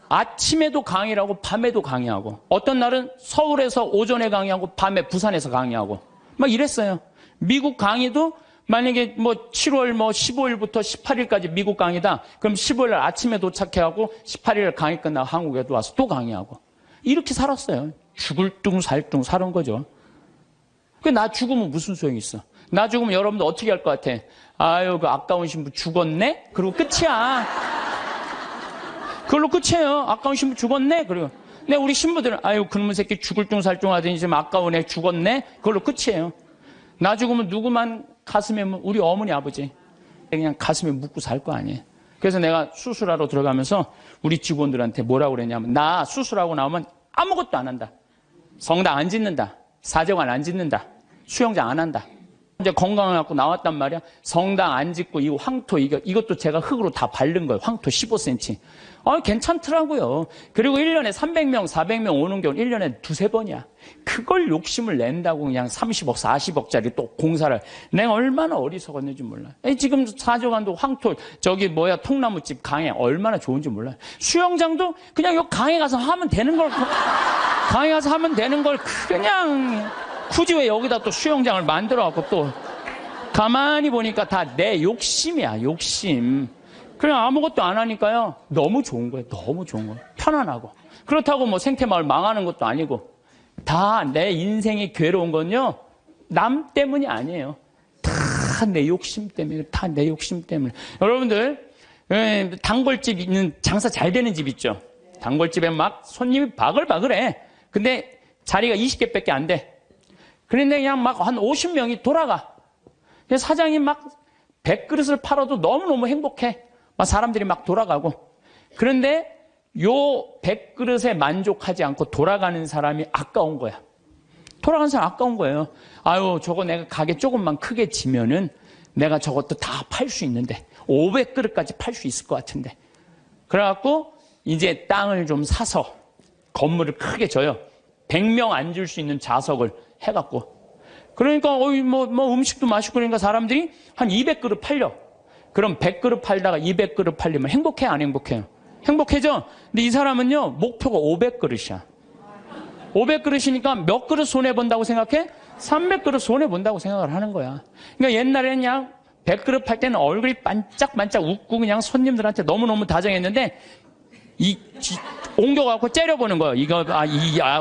아침에도 강의하고 밤에도 강의하고 어떤 날은 서울에서 오전에 강의하고 밤에 부산에서 강의하고 막 이랬어요. 미국 강의도 만약에 7월 15일부터 18일까지 미국 강의다. 그럼 15일 날 아침에 도착해하고 18일 강의 끝나고 한국에 와서 또 강의하고 이렇게 살았어요. 죽을 둥 살 둥 살은 거죠. 나 죽으면 무슨 소용이 있어? 나 죽으면 여러분들 어떻게 할 것 같아? 아유, 그 아까운 신부 죽었네? 그리고 끝이야. 그걸로 끝이에요. 아까운 신부 죽었네? 그리고. 근데 우리 신부들은, 아유, 그놈의 새끼 죽을 둥 살 둥 하더니 지금 아까운 애 죽었네? 그걸로 끝이에요. 나 죽으면 누구만 가슴에, 우리 어머니, 아버지. 그냥 가슴에 묻고 살 거 아니에요. 그래서 내가 수술하러 들어가면서 우리 직원들한테 뭐라고 그랬냐면, 나 수술하고 나오면 아무것도 안 한다. 성당 안 짓는다. 사정관 안 짓는다. 수영장 안 한다. 이제 건강을 갖고 나왔단 말이야. 성당 안 짓고 이 황토 이것도 제가 흙으로 다 바른 거예요. 황토 15cm. 괜찮더라고요. 그리고 1년에 300명, 400명 오는 경우 1년에 두세 번이야. 그걸 욕심을 낸다고 그냥 30억, 40억짜리 또 공사를. 내가 얼마나 어리석었는지 몰라. 지금 사정관도 황토 통나무집 강에 얼마나 좋은지 몰라요. 수영장도 그냥 요 강에 가서 하면 되는 걸 강에 가서 하면 되는 걸 그냥 굳이 왜 여기다 또 수영장을 만들어갖고 또 가만히 보니까 다 내 욕심이야. 욕심. 그냥 아무것도 안 하니까요. 너무 좋은 거예요. 너무 좋은 거예요. 편안하고. 그렇다고 생태마을 망하는 것도 아니고 다 내 인생이 괴로운 건요. 남 때문이 아니에요. 다 내 욕심 때문에. 다 내 욕심 때문에. 여러분들 단골집 있는 장사 잘 되는 집 있죠. 단골집에 막 손님이 바글바글해. 근데 자리가 20개밖에 안 돼. 그런데 그냥 막 한 50명이 돌아가. 사장이 막 100그릇을 팔아도 너무너무 행복해. 막 사람들이 막 돌아가고. 그런데 요 100그릇에 만족하지 않고 돌아가는 사람이 아까운 거야. 돌아가는 사람 아까운 거예요. 아유, 저거 내가 가게 조금만 크게 지면은 내가 저것도 다 팔 수 있는데 500그릇까지 팔 수 있을 것 같은데. 그래갖고 이제 땅을 좀 사서 건물을 크게 져요. 100명 앉을 수 있는 좌석을 해갖고. 그러니까 음식도 맛있고 그러니까 사람들이 한 200그릇 팔려. 그럼 100그릇 팔다가 200그릇 팔리면 행복해 안 행복해요? 행복해져. 근데 이 사람은요 목표가 500그릇이야. 500그릇이니까 몇 그릇 손해 본다고 생각해? 300그릇 손해 본다고 생각을 하는 거야. 그러니까 옛날에는 그냥 100그릇 팔 때는 얼굴이 반짝반짝 웃고 그냥 손님들한테 너무너무 다정했는데 옮겨갖고 째려보는 거예요.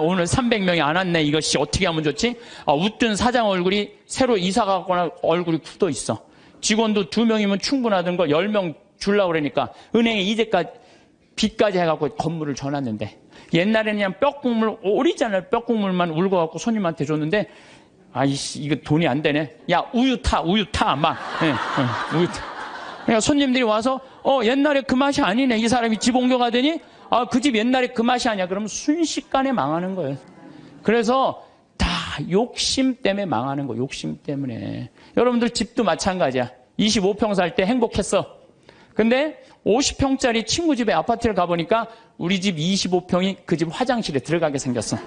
오늘 300명이 안 왔네. 이것이 어떻게 하면 좋지? 웃던 사장 얼굴이 새로 이사가거나 얼굴이 굳어 있어. 직원도 2명이면 충분하던 거 10명 주려고 그러니까 은행에 이제까지 빚까지 해갖고 건물을 줘놨는데 옛날에는 그냥 뼈국물, 오리지널 뼈국물만 울고갖고 손님한테 줬는데 아이씨 이거 돈이 안 되네. 야 우유 타 막. 우유 타. 그러니까 손님들이 와서 옛날에 그 맛이 아니네. 이 사람이 집 옮겨가더니 그 집 옛날에 그 맛이 아니야. 그러면 순식간에 망하는 거예요. 그래서 다 욕심 때문에 망하는 거. 욕심 때문에. 여러분들 집도 마찬가지야. 25평 살 때 행복했어. 근데 50평짜리 친구 집에 아파트를 가보니까 우리 집 25평이 그 집 화장실에 들어가게 생겼어.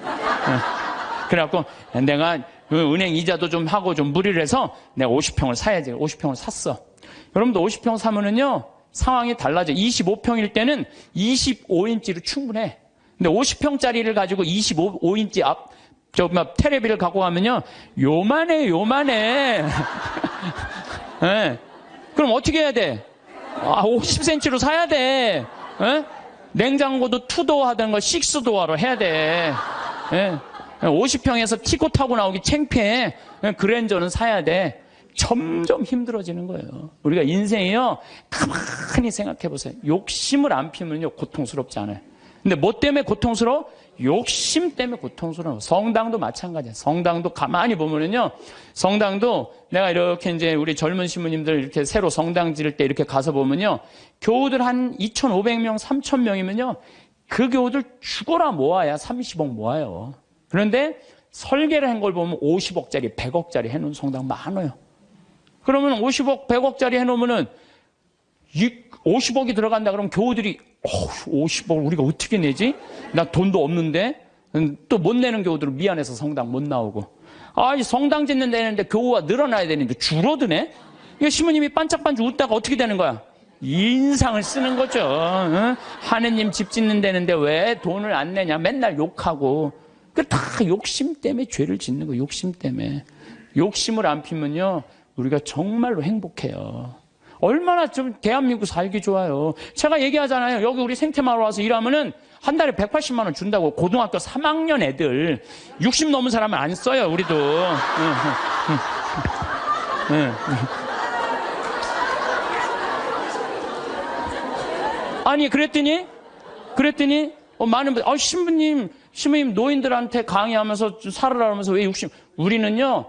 그래갖고 내가 은행 이자도 좀 하고 좀 무리를 해서 내가 50평을 사야지. 50평을 샀어. 여러분도 50평 사면은요, 상황이 달라져. 25평일 때는 25인치로 충분해. 근데 50평짜리를 가지고 25인치 테레비를 갖고 가면요, 요만해. 네. 그럼 어떻게 해야 돼? 50cm로 사야 돼. 네? 냉장고도 2도어 하던 거 6도어로 해야 돼. 네. 50평에서 티코 타고 나오기 창피해. 그랜저는 사야 돼. 점점 힘들어지는 거예요. 우리가 인생이요, 가만히 생각해 보세요. 욕심을 안 피면요, 고통스럽지 않아요. 근데 뭐 때문에 고통스러워? 욕심 때문에 고통스러워. 성당도 마찬가지야. 성당도 가만히 보면은요, 성당도 내가 이렇게 이제 우리 젊은 신부님들 이렇게 새로 성당 지을 때 이렇게 가서 보면요, 교우들 한 2,500명, 3,000명이면요, 그 교우들 죽어라 모아야 30억 모아요. 그런데 설계를 한 걸 보면 50억짜리, 100억짜리 해놓은 성당 많아요. 그러면 50억, 100억짜리 해놓으면은 50억이 들어간다 그러면 교우들이 50억 우리가 어떻게 내지? 나 돈도 없는데? 또 못 내는 경우들은 미안해서 성당 못 나오고. 이 성당 짓는 데는데 교우가 늘어나야 되는데 줄어드네? 이거 시모님이 반짝반짝 웃다가 어떻게 되는 거야? 인상을 쓰는 거죠. 응? 하느님 집 짓는 데는데 왜 돈을 안 내냐? 맨날 욕하고. 그 다 욕심 때문에 죄를 짓는 거예요. 욕심 때문에. 욕심을 안 피면요, 우리가 정말로 행복해요. 얼마나 좀 대한민국 살기 좋아요. 제가 얘기하잖아요. 여기 우리 생태마을 와서 일하면은 한 달에 180만 원 준다고. 고등학교 3학년 애들 60 넘은 사람은 안 써요. 우리도. 아니 그랬더니 많은 분들 신부님 노인들한테 강의하면서 살으라면서 왜 60? 우리는요,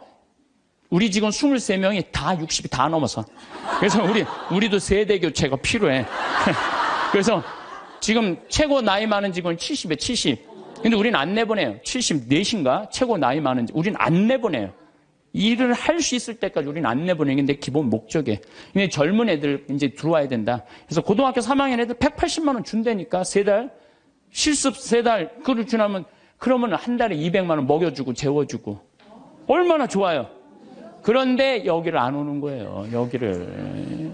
우리 직원 23명이 다 60이 다 넘어서. 그래서 우리도 세대 교체가 필요해. 그래서 지금 최고 나이 많은 직원이 70에 70. 근데 우리는 안 내보내요. 74인가? 최고 나이 많은 직원. 우리는 안 내보내요. 일을 할 수 있을 때까지 우리는 안 내보내는 게 내 기본 목적이에요. 근데 젊은 애들 이제 들어와야 된다. 그래서 고등학교 3학년 애들 180만 원 준다니까, 3달. 실습 3달. 그걸 주나면, 그러면 한 달에 200만 원 먹여주고 재워주고. 얼마나 좋아요. 그런데 여기를 안 오는 거예요. 여기를.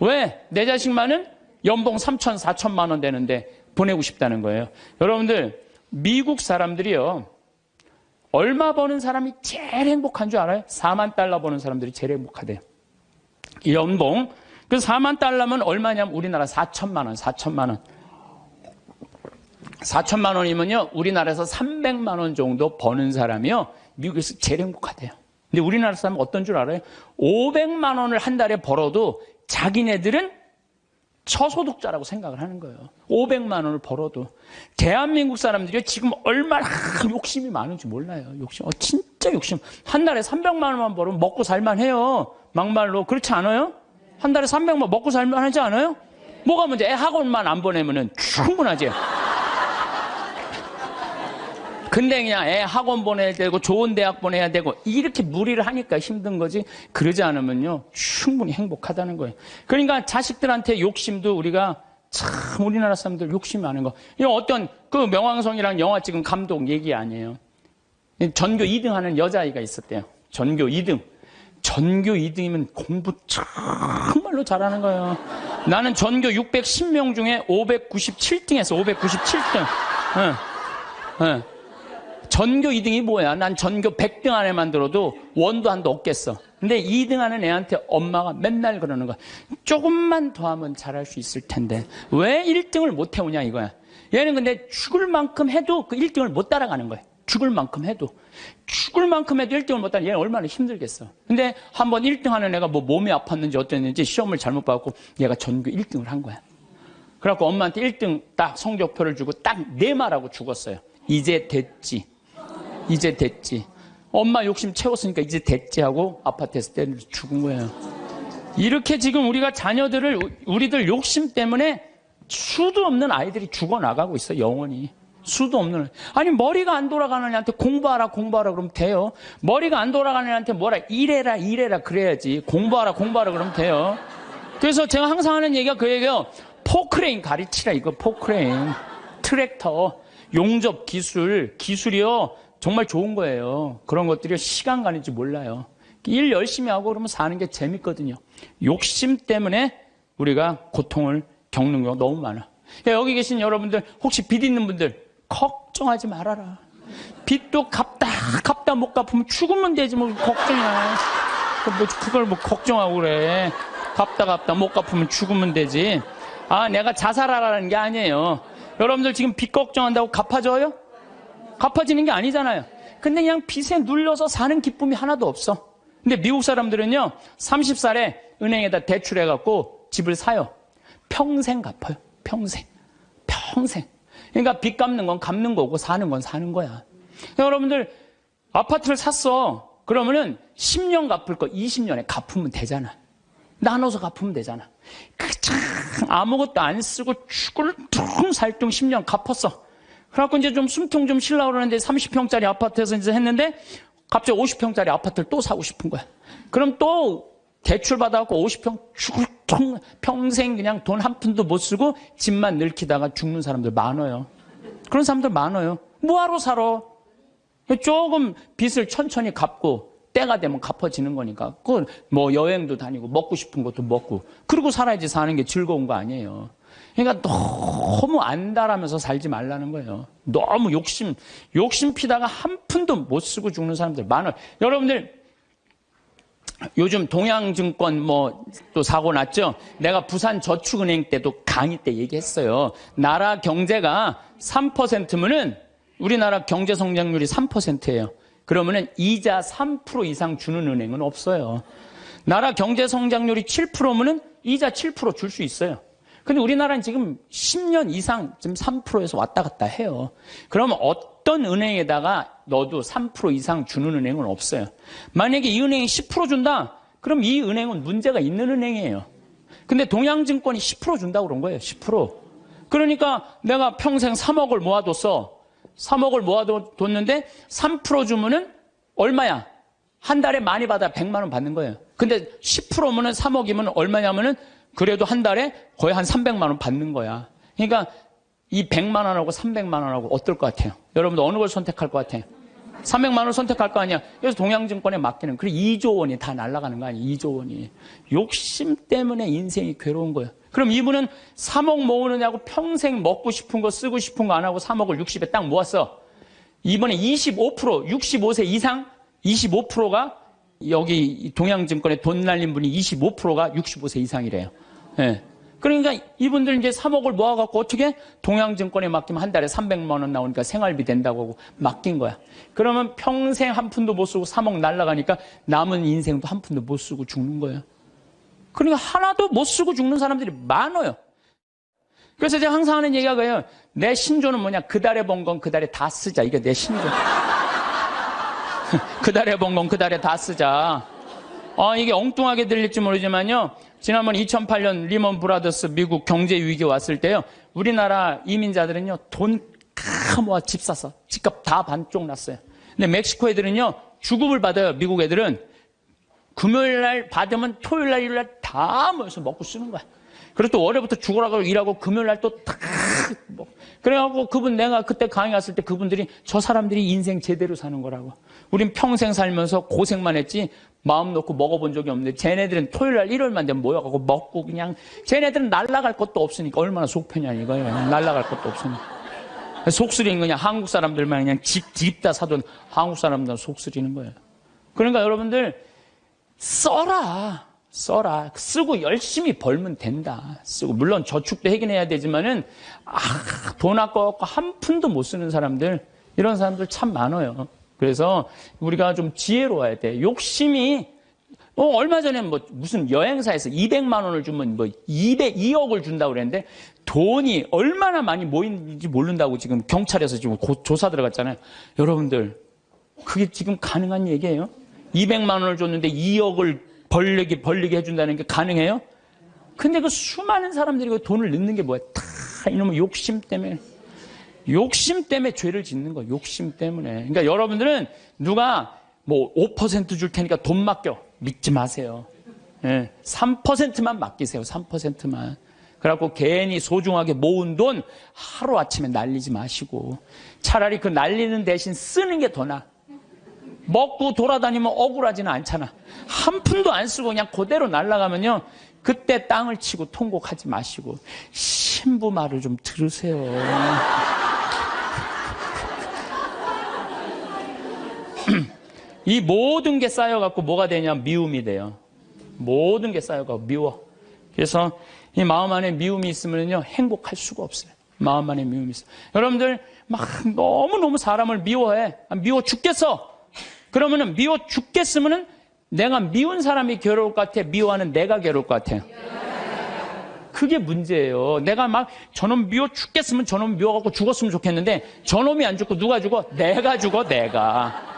왜? 내 자식만은 연봉 3천, 4천만 원 되는데 보내고 싶다는 거예요. 여러분들, 미국 사람들이요, 얼마 버는 사람이 제일 행복한 줄 알아요? 4만 달러 버는 사람들이 제일 행복하대요. 연봉. 그래서 4만 달러면 얼마냐면 우리나라 4천만 원, 4천만 원. 4천만 원이면요, 우리나라에서 300만 원 정도 버는 사람이요, 미국에서 제일 행복하대요. 근데 우리나라 사람은 어떤 줄 알아요? 500만 원을 한 달에 벌어도 자기네들은 저소득자라고 생각을 하는 거예요. 500만 원을 벌어도. 대한민국 사람들이 지금 얼마나 욕심이 많은지 몰라요. 욕심. 진짜 욕심. 한 달에 300만 원만 벌으면 먹고 살만해요. 막말로. 그렇지 않아요? 한 달에 300만 원 먹고 살만하지 않아요? 뭐가 문제? 애 학원만 안 보내면은 충분하지. 근데 그냥 애 학원 보내야 되고 좋은 대학 보내야 되고 이렇게 무리를 하니까 힘든 거지, 그러지 않으면요 충분히 행복하다는 거예요. 그러니까 자식들한테 욕심도 우리가 참, 우리나라 사람들 욕심이 많은 거. 이거 어떤 그 명왕성이라는 영화 찍은 감독 얘기 아니에요. 전교 2등 하는 여자아이가 있었대요. 전교 2등. 전교 2등이면 공부 정말로 잘하는 거예요. 나는 전교 610명 중에 597등 했어. 597등. 응. 전교 2등이 뭐야? 난 전교 100등 안에만 들어도 원도 한도 없겠어. 근데 2등 하는 애한테 엄마가 맨날 그러는 거야. 조금만 더 하면 잘할 수 있을 텐데 왜 1등을 못 해오냐 이거야. 얘는 근데 죽을 만큼 해도 그 1등을 못 따라가는 거야. 죽을 만큼 해도 1등을 못 따라. 얘는 얼마나 힘들겠어. 근데 한번 1등 하는 애가 뭐 몸이 아팠는지 어땠는지 시험을 잘못 봐갖고 얘가 전교 1등을 한 거야. 그래갖고 엄마한테 1등 딱 성적표를 주고 딱 네 말하고 죽었어요. 이제 됐지. 엄마 욕심 채웠으니까 이제 됐지 하고 아파트에서 때려서 죽은 거예요. 이렇게 지금 우리가 자녀들을, 우리들 욕심 때문에 수도 없는 아이들이 죽어나가고 있어. 영원히. 수도 없는. 아니 머리가 안 돌아가는 애한테 공부하라 그러면 돼요. 머리가 안 돌아가는 애한테 뭐라 이래라 그래야지. 공부하라 그러면 돼요. 그래서 제가 항상 하는 얘기가 그 얘기예요. 포크레인 가르치라 이거. 포크레인, 트랙터, 용접 기술이요 정말 좋은 거예요. 그런 것들이 시간 가는지 몰라요. 일 열심히 하고 그러면 사는 게 재밌거든요. 욕심 때문에 우리가 고통을 겪는 경우가 너무 많아. 여기 계신 여러분들, 혹시 빚 있는 분들 걱정하지 말아라. 빚도 갚다 못 갚으면 죽으면 되지 뭐 걱정이야. 그걸 뭐 걱정하고 그래. 갚다 못 갚으면 죽으면 되지. 내가 자살하라는 게 아니에요. 여러분들 지금 빚 걱정한다고 갚아져요? 갚아지는 게 아니잖아요. 근데 그냥 빚에 눌려서 사는 기쁨이 하나도 없어. 근데 미국 사람들은요 30살에 은행에다 대출해갖고 집을 사요. 평생 갚아요. 평생. 그러니까 빚 갚는 건 갚는 거고 사는 건 사는 거야. 여러분들 아파트를 샀어. 그러면은 10년 갚을 거 20년에 갚으면 되잖아. 나눠서 갚으면 되잖아. 그참 아무것도 안 쓰고 죽을 둥살둥 10년 갚았어. 그래갖고 이제 좀 숨통 좀 쉬려고 그러는데 30평짜리 아파트에서 이제 했는데 갑자기 50평짜리 아파트를 또 사고 싶은 거야. 그럼 또 대출 받아갖고 50평 죽을 평생 그냥 돈 한 푼도 못 쓰고 집만 늙히다가 죽는 사람들 많아요. 그런 사람들 많아요. 뭐하러 살아? 조금 빚을 천천히 갚고 때가 되면 갚아지는 거니까. 그 뭐 여행도 다니고 먹고 싶은 것도 먹고 그러고 살아야지 사는 게 즐거운 거 아니에요. 그러니까 너무 안달하면서 살지 말라는 거예요. 너무 욕심 피다가 한 푼도 못 쓰고 죽는 사람들 많아요. 여러분들 요즘 동양증권 뭐 또 사고 났죠? 내가 부산저축은행 때도 강의 때 얘기했어요. 나라 경제가 3%면은 우리나라 경제 성장률이 3%예요. 그러면은 이자 3% 이상 주는 은행은 없어요. 나라 경제 성장률이 7%면은 이자 7% 줄 수 있어요. 근데 우리나라는 지금 10년 이상 지금 3%에서 왔다 갔다 해요. 그러면 어떤 은행에다가 넣어도 3% 이상 주는 은행은 없어요. 만약에 이 은행이 10% 준다? 그럼 이 은행은 문제가 있는 은행이에요. 근데 동양증권이 10% 준다고 그런 거예요. 10%. 그러니까 내가 평생 3억을 모아뒀어. 3억을 모아뒀는데 3% 주면은 얼마야? 한 달에 많이 받아 100만 원 받는 거예요. 근데 10%면은 3억이면 얼마냐면은 그래도 한 달에 거의 한 300만 원 받는 거야. 그러니까 이 100만 원하고 300만 원하고 어떨 것 같아요? 여러분들 어느 걸 선택할 것 같아요? 300만 원 선택할 거 아니야. 그래서 동양증권에 맡기는 그래 2조 원이 다 날아가는 거 아니에요. 2조 원이. 욕심 때문에 인생이 괴로운 거예요. 그럼 이분은 3억 모으느냐고 평생 먹고 싶은 거 쓰고 싶은 거 안 하고 3억을 60에 딱 모았어. 이번에 25%, 65세 이상 25%가 여기 동양증권에 돈 날린 분이 25%가 65세 이상이래요. 예. 그러니까 이분들 이제 3억을 모아갖고 어떻게 동양증권에 맡기면 한 달에 300만 원 나오니까 생활비 된다고 하고 맡긴 거야. 그러면 평생 한 푼도 못 쓰고 3억 날라가니까 남은 인생도 한 푼도 못 쓰고 죽는 거예요. 그러니까 하나도 못 쓰고 죽는 사람들이 많아요. 그래서 제가 항상 하는 얘기가 그래요. 내 신조는 뭐냐? 그 달에 번 건 그 달에 다 쓰자. 이게 내 신조. 그 달에 번 건 그 달에 다 쓰자. 이게 엉뚱하게 들릴지 모르지만요. 지난번 2008년 리먼 브라더스 미국 경제 위기 왔을 때요. 우리나라 이민자들은요. 돈 다 모아 집 샀어. 집값 다 반쪽 났어요. 근데 멕시코 애들은요. 주급을 받아요. 미국 애들은. 금요일 날 받으면 토요일 날 일요일 날 다 모여서 먹고 쓰는 거야. 그리고 또 월요일부터 죽으라고 일하고 금요일 날 또 다 먹고. 그래갖고 내가 그때 강의 갔을 때 그분들이 저 사람들이 인생 제대로 사는 거라고. 우린 평생 살면서 고생만 했지 마음 놓고 먹어본 적이 없는데 쟤네들은 토요일 날 일요일만 되면 모여가고 먹고 그냥 쟤네들은 날라갈 것도 없으니까 얼마나 속 편이야 이거예요. 날라갈 것도 없으니까. 속쓰리는 그냥 한국 사람들만 그냥 집 다 사돈 한국 사람들 속쓰리는 거예요. 그러니까 여러분들 써라. 쓰고 열심히 벌면 된다. 쓰고 물론 저축도 하긴 해야 되지만은 돈 아까워갖고 한 푼도 못 쓰는 사람들 이런 사람들 참 많아요. 그래서 우리가 좀 지혜로워야 돼. 욕심이 얼마 전에 무슨 여행사에서 200만 원을 주면 2억을 준다고 그랬는데 돈이 얼마나 많이 모이는지 모른다고 지금 경찰에서 지금 조사 들어갔잖아요. 여러분들 그게 지금 가능한 얘기예요? 200만 원을 줬는데 2억을 벌리게 해준다는 게 가능해요? 근데 그 수많은 사람들이 그 돈을 넣는 게 뭐야? 다 이놈의 욕심 때문에 죄를 짓는 거야. 욕심 때문에. 그러니까 여러분들은 누가 5% 줄 테니까 돈 맡겨. 믿지 마세요. 3%만 맡기세요. 3%만. 그래갖고 괜히 소중하게 모은 돈 하루아침에 날리지 마시고 차라리 그 날리는 대신 쓰는 게 더 나아. 먹고 돌아다니면 억울하지는 않잖아. 한 푼도 안 쓰고 그냥 그대로 날아가면요. 그때 땅을 치고 통곡하지 마시고 신부 말을 좀 들으세요. 이 모든 게 쌓여갖고 뭐가 되냐? 미움이 돼요. 모든 게 쌓여갖고 미워. 그래서 이 마음 안에 미움이 있으면요. 행복할 수가 없어요. 마음 안에 미움이 있어요. 여러분들 막 너무너무 사람을 미워해. 미워 죽겠어. 그러면은 미워 죽겠으면은 내가 미운 사람이 괴로울 것 같아? 미워하는 내가 괴로울 것 같아요? 그게 문제예요. 내가 막 저놈 미워 죽겠으면 저놈 미워갖고 죽었으면 좋겠는데 저놈이 안 죽고 누가 죽어? 내가 죽어, 내가.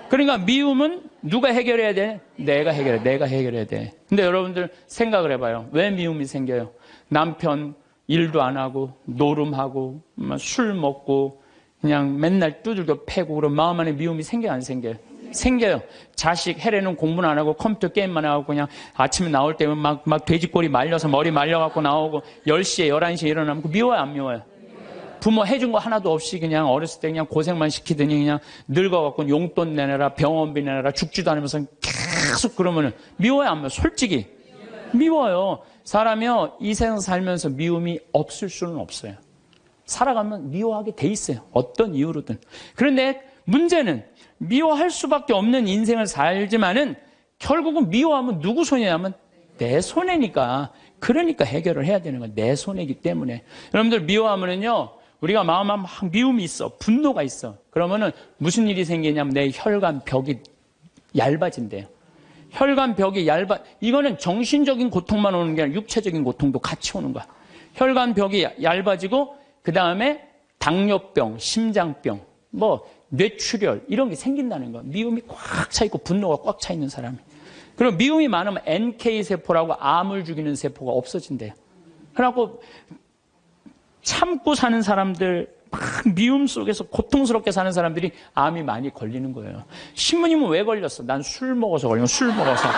그러니까 미움은 누가 해결해야 돼? 내가 해결해야 돼. 근데 여러분들 생각을 해봐요. 왜 미움이 생겨요? 남편 일도 안 하고 노름하고 술 먹고 그냥 맨날 두들겨 패고 그럼 마음 안에 미움이 생겨 안 생겨요? 생겨요. 자식 해례는 공부는 안 하고 컴퓨터 게임만 하고 그냥 아침에 나올 때면 막 돼지꼬리 말려서 머리 말려갖고 나오고 10시에 11시에 일어나면 미워요, 안 미워요? 부모 해준 거 하나도 없이 그냥 어렸을 때 그냥 고생만 시키더니 그냥 늙어갖고 용돈 내놔라, 병원비 내놔라, 죽지도 않으면서 계속 그러면은 미워요, 안 미워요? 솔직히. 미워요. 사람이요, 이 세상 살면서 미움이 없을 수는 없어요. 살아가면 미워하게 돼 있어요. 어떤 이유로든. 그런데 문제는 미워할 수밖에 없는 인생을 살지만은 결국은 미워하면 누구 손해냐면 내 손해니까. 그러니까 해결을 해야 되는 거예요. 내 손해이기 때문에. 여러분들 미워하면은요, 우리가 마음에 막 미움이 있어. 분노가 있어. 그러면은 무슨 일이 생기냐면 내 혈관 벽이 얇아진대요. 혈관 벽이 이거는 정신적인 고통만 오는 게 아니라 육체적인 고통도 같이 오는 거야. 혈관 벽이 얇아지고 그 다음에 당뇨병, 심장병, 뇌출혈 이런 게 생긴다는 거야. 미움이 꽉 차 있고 분노가 꽉 차 있는 사람이. 그리고 미움이 많으면 NK세포라고 암을 죽이는 세포가 없어진대요. 그래갖고 참고 사는 사람들, 막 미움 속에서 고통스럽게 사는 사람들이 암이 많이 걸리는 거예요. 신부님은 왜 걸렸어? 난 술 먹어서 걸린 거야. 술 먹어서.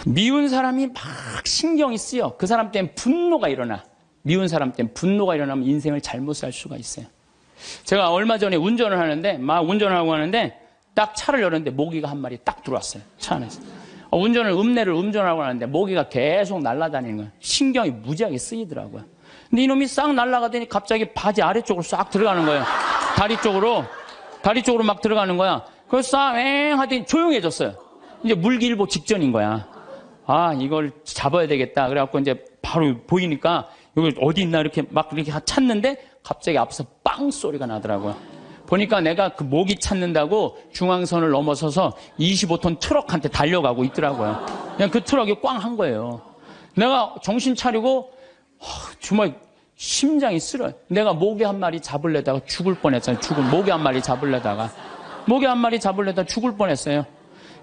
미운 사람이 막 신경이 쓰여. 그 사람 때문에 분노가 일어나. 미운 사람 때문에 분노가 일어나면 인생을 잘못 살 수가 있어요. 제가 얼마 전에 운전을 하는데, 막 운전하고 하는데, 딱 차를 열었는데 모기가 한 마리 딱 들어왔어요. 차 안에서. 음내를 운전하고 하는데 모기가 계속 날아다니는 거예요. 신경이 무지하게 쓰이더라고요. 근데 이놈이 싹 날아가더니 갑자기 바지 아래쪽으로 싹 들어가는 거예요. 다리 쪽으로 막 들어가는 거야. 그래서 싹 하더니 조용해졌어요. 이제 물기일보 직전인 거야. 아, 이걸 잡아야 되겠다. 그래갖고 이제 바로 보이니까 여기 어디 있나 이렇게 찾는데 갑자기 앞에서 빵 소리가 나더라고요. 보니까 내가 그 모기 찾는다고 중앙선을 넘어서서 25톤 트럭한테 달려가고 있더라고요. 그냥 그 트럭이 꽝 한 거예요. 내가 정신 차리고 정말 심장이 쓰러요. 내가 모기 한 마리 잡으려다가 죽을 뻔했어요. 모기 한 마리 잡으려다가 죽을 뻔했어요.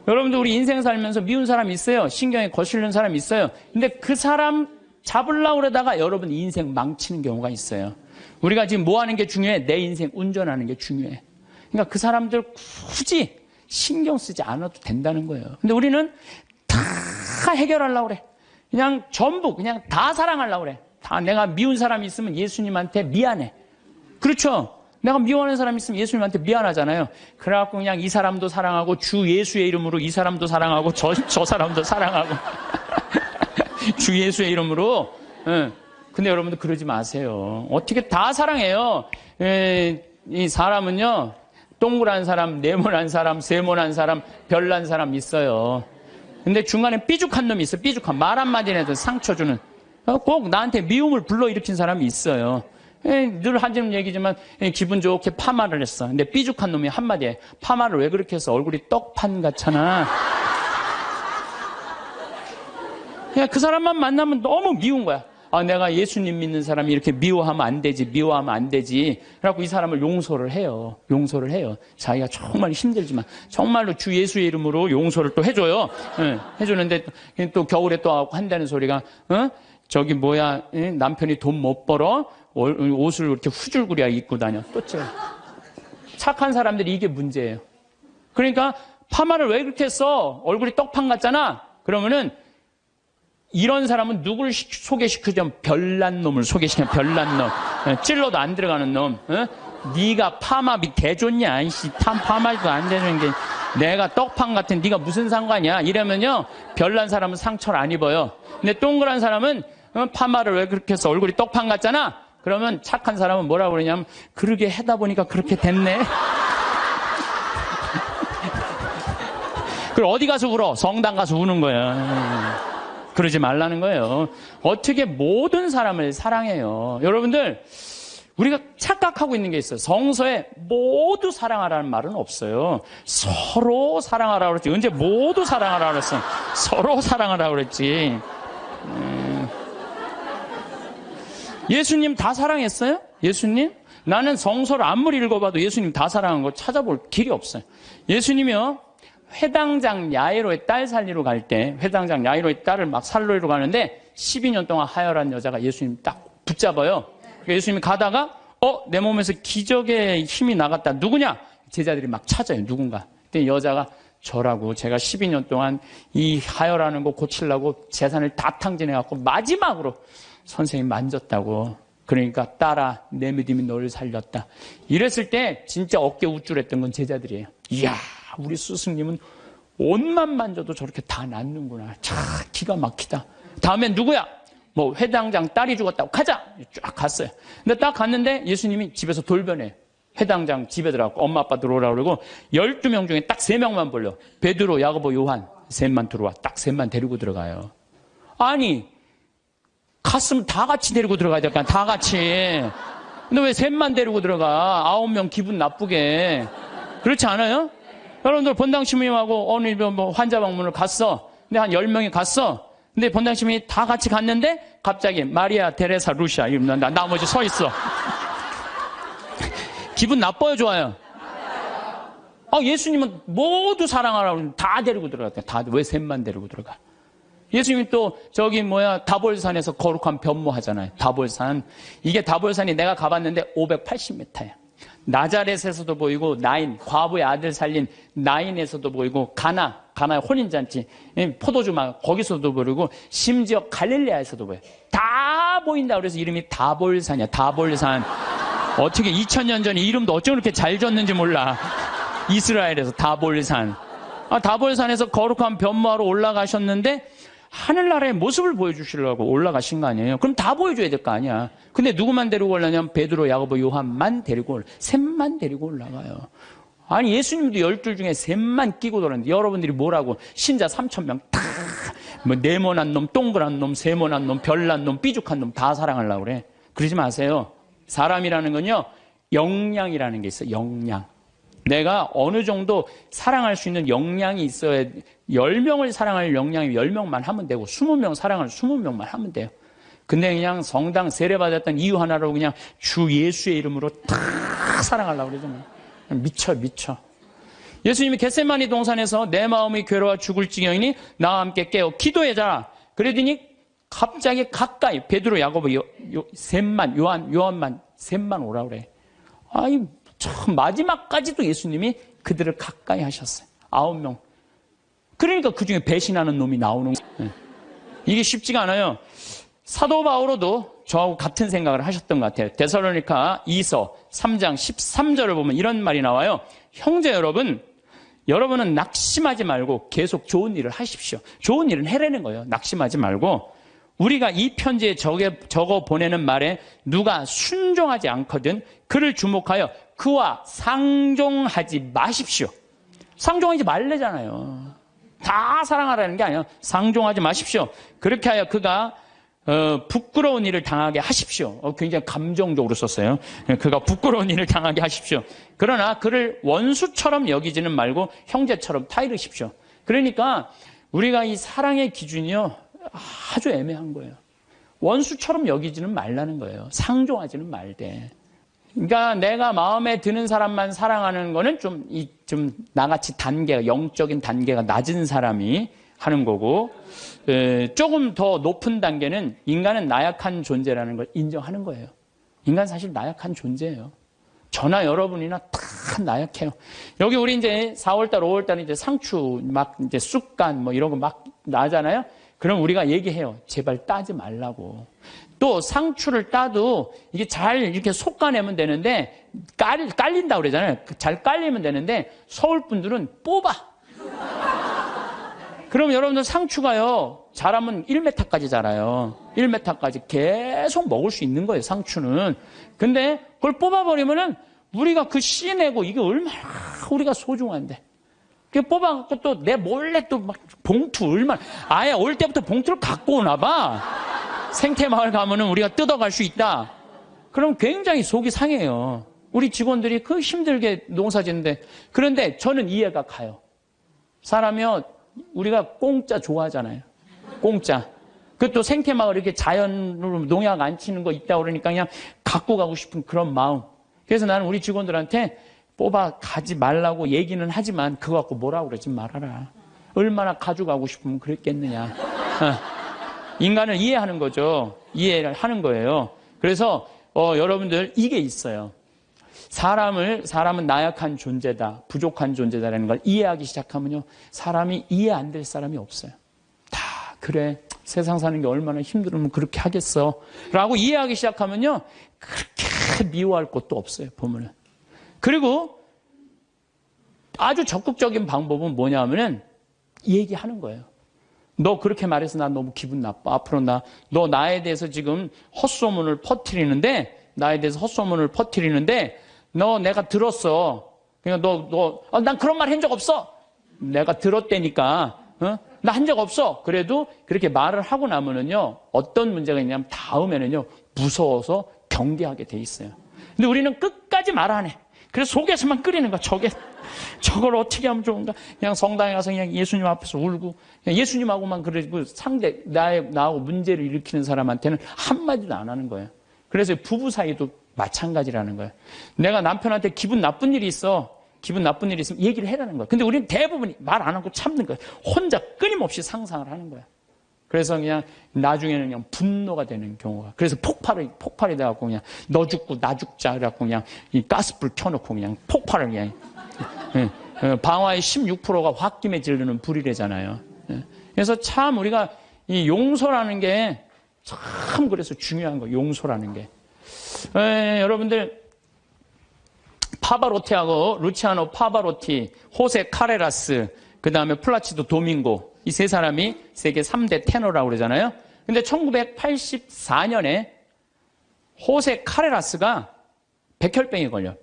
여러분들 우리 인생 살면서 미운 사람 있어요. 신경에 거슬리는 사람 있어요. 근데 그 사람 잡으려고 그러다가 여러분 인생 망치는 경우가 있어요. 우리가 지금 뭐 하는 게 중요해? 내 인생 운전하는 게 중요해. 그러니까 그 사람들 굳이 신경 쓰지 않아도 된다는 거예요. 근데 우리는 다 해결하려고 그래. 그냥 전부 그냥 다 사랑하려고 그래. 다 내가 미운 사람이 있으면 예수님한테 미안해. 그렇죠? 내가 미워하는 사람이 있으면 예수님한테 미안하잖아요. 그래갖고 그냥 이 사람도 사랑하고 주 예수의 이름으로 이 사람도 사랑하고 저 사람도 사랑하고 주 예수의 이름으로. 근데 여러분들 그러지 마세요. 어떻게 다 사랑해요. 이 사람은요, 동그란 사람, 네모난 사람, 세모난 사람, 별난 사람 있어요. 근데 중간에 삐죽한 놈이 있어요. 삐죽한 말 한마디 해도 상처 주는. 꼭 나한테 미움을 불러일으킨 사람이 있어요. 늘 하는 얘기지만 기분 좋게 파마를 했어. 근데 삐죽한 놈이 한마디에 파마를 왜 그렇게 했어? 얼굴이 떡판 같잖아. 그냥 그 사람만 만나면 너무 미운 거야. 아, 내가 예수님 믿는 사람이 이렇게 미워하면 안 되지. 그래갖고 이 사람을 용서를 해요. 자기가 정말 힘들지만 정말로 주 예수의 이름으로 용서를 또 해줘요. 해주는데 또 겨울에 또 한다는 소리가 남편이 돈 못 벌어 옷을 이렇게 후줄구리하게 입고 다녀. 또 착한 사람들이 이게 문제예요. 그러니까 파마를 왜 그렇게 했어? 얼굴이 떡판 같잖아. 그러면은 이런 사람은 누굴 소개시키자면 별난 놈을 소개시켜. 별난 놈. 찔러도 안 들어가는 놈. 네가 파마비 개좋냐? 파마도 안 되는 게 내가 떡판 같은 네가 무슨 상관이야? 이러면요, 별난 사람은 상처를 안 입어요. 근데 동그란 사람은 파마를 왜 그렇게 해서 얼굴이 떡판 같잖아? 그러면 착한 사람은 뭐라고 그러냐면 그러게 하다 보니까 그렇게 됐네. 그럼 어디 가서 울어? 성당 가서 우는 거야. 그러지 말라는 거예요. 어떻게 모든 사람을 사랑해요. 여러분들, 우리가 착각하고 있는 게 있어요. 성서에 모두 사랑하라는 말은 없어요. 서로 사랑하라고 그랬지. 언제 모두 사랑하라고 그랬어? 서로 사랑하라고 그랬지. 예수님 다 사랑했어요? 예수님? 나는 성서를 아무리 읽어봐도 예수님 다 사랑한 거 찾아볼 길이 없어요. 예수님이요, 회당장 야이로의 딸 살리러 갈 때, 회당장 야이로의 딸을 막 살리러 가는데 12년 동안 하혈한 여자가 예수님 딱 붙잡아요. 그러니까 예수님이 가다가 내 몸에서 기적의 힘이 나갔다. 누구냐? 제자들이 막 찾아요. 누군가. 그때 여자가 저라고 제가 12년 동안 이 하혈하는 거 고치려고 재산을 다 탕진해갖고 마지막으로 선생님 만졌다고. 그러니까 딸아 내 믿음이 너를 살렸다. 이랬을 때 진짜 어깨 우쭐했던 건 제자들이에요. 이야 우리 스승님은 옷만 만져도 저렇게 다 낫는구나. 참 기가 막히다. 다음엔 누구야? 뭐 회당장 딸이 죽었다고 가자. 쫙 갔어요. 근데 딱 갔는데 예수님이 집에서 돌변해요. 회당장 집에 들어가고 엄마 아빠 들어오라고 그러고 12명 중에 딱 3명만 불려. 베드로, 야고보, 요한 셋만 들어와. 딱 셋만 데리고 들어가요. 아니 갔으면 다 같이 데리고 들어가야 될 거 아니야. 다 같이. 근데 왜 셋만 데리고 들어가? 9명 기분 나쁘게. 그렇지 않아요? 여러분들 본당 시민하고 어느 뭐 환자 방문을 갔어. 근데 한 10명이 갔어. 근데 본당 시민이 다 같이 갔는데 갑자기 마리아 테레사 루시아 이러면 나머지 서 있어. 기분 나빠요, 좋아요? 예수님은 모두 사랑하라고 다 데리고 들어갔대. 다 왜 셋만 데리고 들어가? 예수님이 또 다볼산에서 거룩한 변모하잖아요. 다볼산. 이게 다볼산이 내가 가봤는데 580m야. 나자렛에서도 보이고 과부의 아들 살린 나인에서도 보이고 가나의 혼인잔치 포도주막 거기서도 보이고 심지어 갈릴레아에서도 보여요. 다 보인다 그래서 이름이 다볼산이야. 다볼산. 어떻게 2000년 전에 이름도 어쩜 그렇게 잘 졌는지 몰라. 이스라엘에서 다볼산. 다볼산에서 거룩한 변모하러 올라가셨는데 하늘나라의 모습을 보여주시려고 올라가신 거 아니에요? 그럼 다 보여줘야 될 거 아니야. 근데 누구만 데리고 올라냐면 베드로, 야고보, 요한만 데리고 셋만 데리고 올라가요. 아니 예수님도 12 중에 셋만 끼고 돌았는데 여러분들이 뭐라고 신자 3,000명 다 뭐 네모난 놈, 동그란 놈, 세모난 놈, 별난 놈, 삐죽한 놈 다 사랑하려고 그래. 그러지 마세요. 사람이라는 건요 역량이라는 게 있어요. 역량. 내가 어느 정도 사랑할 수 있는 역량이 있어야 10명을 사랑할 역량이 10명만 하면 되고 20명 사랑할 20명만 하면 돼요. 근데 그냥 성당 세례받았던 이유 하나로 그냥 주 예수의 이름으로 다 사랑하려고 그러잖아요. 미쳐. 예수님이 겟세마니 동산에서 내 마음이 괴로워 죽을 지경이니 나와 함께 깨어 기도해라. 그러더니 갑자기 가까이 베드로, 야고보, 셋만 요한만 셋만 오라 그래. 참 마지막까지도 예수님이 그들을 가까이 하셨어요. 9명. 그러니까 그중에 배신하는 놈이 나오는 거예요. 이게 쉽지가 않아요. 사도 바오로도 저하고 같은 생각을 하셨던 것 같아요. 데살로니가 2서 3장 13절을 보면 이런 말이 나와요. 형제 여러분, 여러분은 낙심하지 말고 계속 좋은 일을 하십시오. 좋은 일은 해내는 거예요. 낙심하지 말고. 우리가 이 편지에 적어 보내는 말에 누가 순종하지 않거든 그를 주목하여 그와 상종하지 마십시오. 상종하지 말래잖아요. 다 사랑하라는 게 아니에요. 상종하지 마십시오. 그렇게 하여 그가 부끄러운 일을 당하게 하십시오. 굉장히 감정적으로 썼어요. 그가 부끄러운 일을 당하게 하십시오. 그러나 그를 원수처럼 여기지는 말고 형제처럼 타이르십시오. 그러니까 우리가 이 사랑의 기준이요 아주 애매한 거예요. 원수처럼 여기지는 말라는 거예요. 상종하지는 말되. 그러니까 내가 마음에 드는 사람만 사랑하는 거는 좀 나같이 영적인 단계가 낮은 사람이 하는 거고, 조금 더 높은 단계는 인간은 나약한 존재라는 걸 인정하는 거예요. 인간 사실 나약한 존재예요. 저나 여러분이나 다 나약해요. 여기 우리 이제 4월달, 5월달 이제 상추 이제 쑥간 이런 거 막 나잖아요. 그럼 우리가 얘기해요. 제발 따지 말라고. 또 상추를 따도 이게 잘 이렇게 솎아내면 되는데 깔린다고 그러잖아요. 잘 깔리면 되는데 서울 분들은 뽑아. 그럼 여러분들 상추가요. 자라면 1m까지 자라요. 1m까지 계속 먹을 수 있는 거예요. 상추는. 근데 그걸 뽑아버리면은 우리가 그 씨 내고 이게 얼마나 우리가 소중한데. 뽑아갖고 또 내 몰래 또 막 봉투 얼마나 아예 올 때부터 봉투를 갖고 오나 봐. 생태마을 가면은 우리가 뜯어갈 수 있다. 그럼 굉장히 속이 상해요. 우리 직원들이 그 힘들게 농사 짓는데. 그런데 저는 이해가 가요. 사람이요 우리가 공짜 좋아하잖아요. 공짜. 그것도 생태마을 이렇게 자연으로 농약 안 치는 거 있다 그러니까 그냥 갖고 가고 싶은 그런 마음. 그래서 나는 우리 직원들한테 뽑아 가지 말라고 얘기는 하지만 그거 갖고 뭐라고 그러지 말아라. 얼마나 가져가고 싶으면 그랬겠느냐. 인간을 이해하는 거죠. 이해를 하는 거예요. 그래서 여러분들 이게 있어요. 사람은 나약한 존재다, 부족한 존재다라는 걸 이해하기 시작하면요, 사람이 이해 안 될 사람이 없어요. 다 그래, 세상 사는 게 얼마나 힘들으면 그렇게 하겠어 라고 이해하기 시작하면요, 그렇게 미워할 것도 없어요, 보면은. 그리고 아주 적극적인 방법은 뭐냐면은 얘기하는 거예요. 너 그렇게 말해서 나 너무 기분 나빠. 앞으로 너 나에 대해서 지금 헛소문을 퍼뜨리는데, 너 내가 들었어. 그러니까 난 그런 말 한 적 없어. 내가 들었다니까. 나 한 적 없어. 그래도 그렇게 말을 하고 나면은요, 어떤 문제가 있냐면 다음에는요, 무서워서 경계하게 돼 있어요. 근데 우리는 끝까지 말 안 해. 그래서 속에서만 끓이는 거야. 저걸 어떻게 하면 좋은가? 그냥 성당에 가서 그냥 예수님 앞에서 울고, 그냥 예수님하고만 그러고 나하고 문제를 일으키는 사람한테는 한마디도 안 하는 거예요. 그래서 부부 사이도 마찬가지라는 거예요. 내가 남편한테 기분 나쁜 일이 있으면 얘기를 해라는 거예요. 근데 우리는 대부분이 말 안 하고 참는 거예요. 혼자 끊임없이 상상을 하는 거예요. 그래서 그냥 나중에는 그냥 분노가 되는 경우가. 그래서 폭발이 돼갖고 그냥 너 죽고 나 죽자. 그래갖고 그냥 이 가스불 켜놓고 그냥 폭발을 그냥. 방화의 16%가 홧김에 지르는 불이래잖아요. 그래서 참 우리가 이 용서라는 게 참 그래서 중요한 거예요. 용서라는 게. 여러분들 파바로티하고 루치아노 파바로티, 호세 카레라스, 그 다음에 플라치도 도밍고, 이 세 사람이 세계 3대 테너라고 그러잖아요. 근데 1984년에 호세 카레라스가 백혈병에 걸려.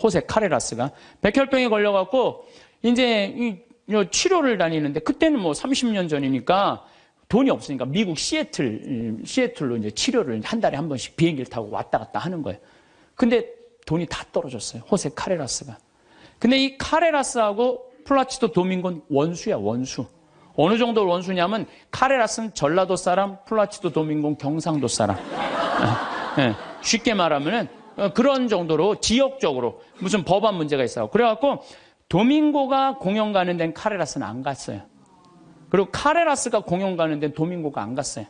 호세 카레라스가 백혈병에 걸려갖고 이제 치료를 다니는데, 그때는 뭐 30년 전이니까 돈이 없으니까 미국 시애틀로 이제 치료를 한 달에 한 번씩 비행기를 타고 왔다 갔다 하는 거예요. 근데 돈이 다 떨어졌어요. 호세 카레라스가. 근데 이 카레라스하고 플라치도 도밍고는 원수야, 원수. 어느 정도 원수냐면 카레라스는 전라도 사람, 플라치도 도밍고는 경상도 사람. 쉽게 말하면은 그런 정도로 지역적으로 무슨 법안 문제가 있어요. 그래갖고 도밍고가 공연 가는 데는 카레라스는 안 갔어요. 그리고 카레라스가 공연 가는 데는 도밍고가 안 갔어요.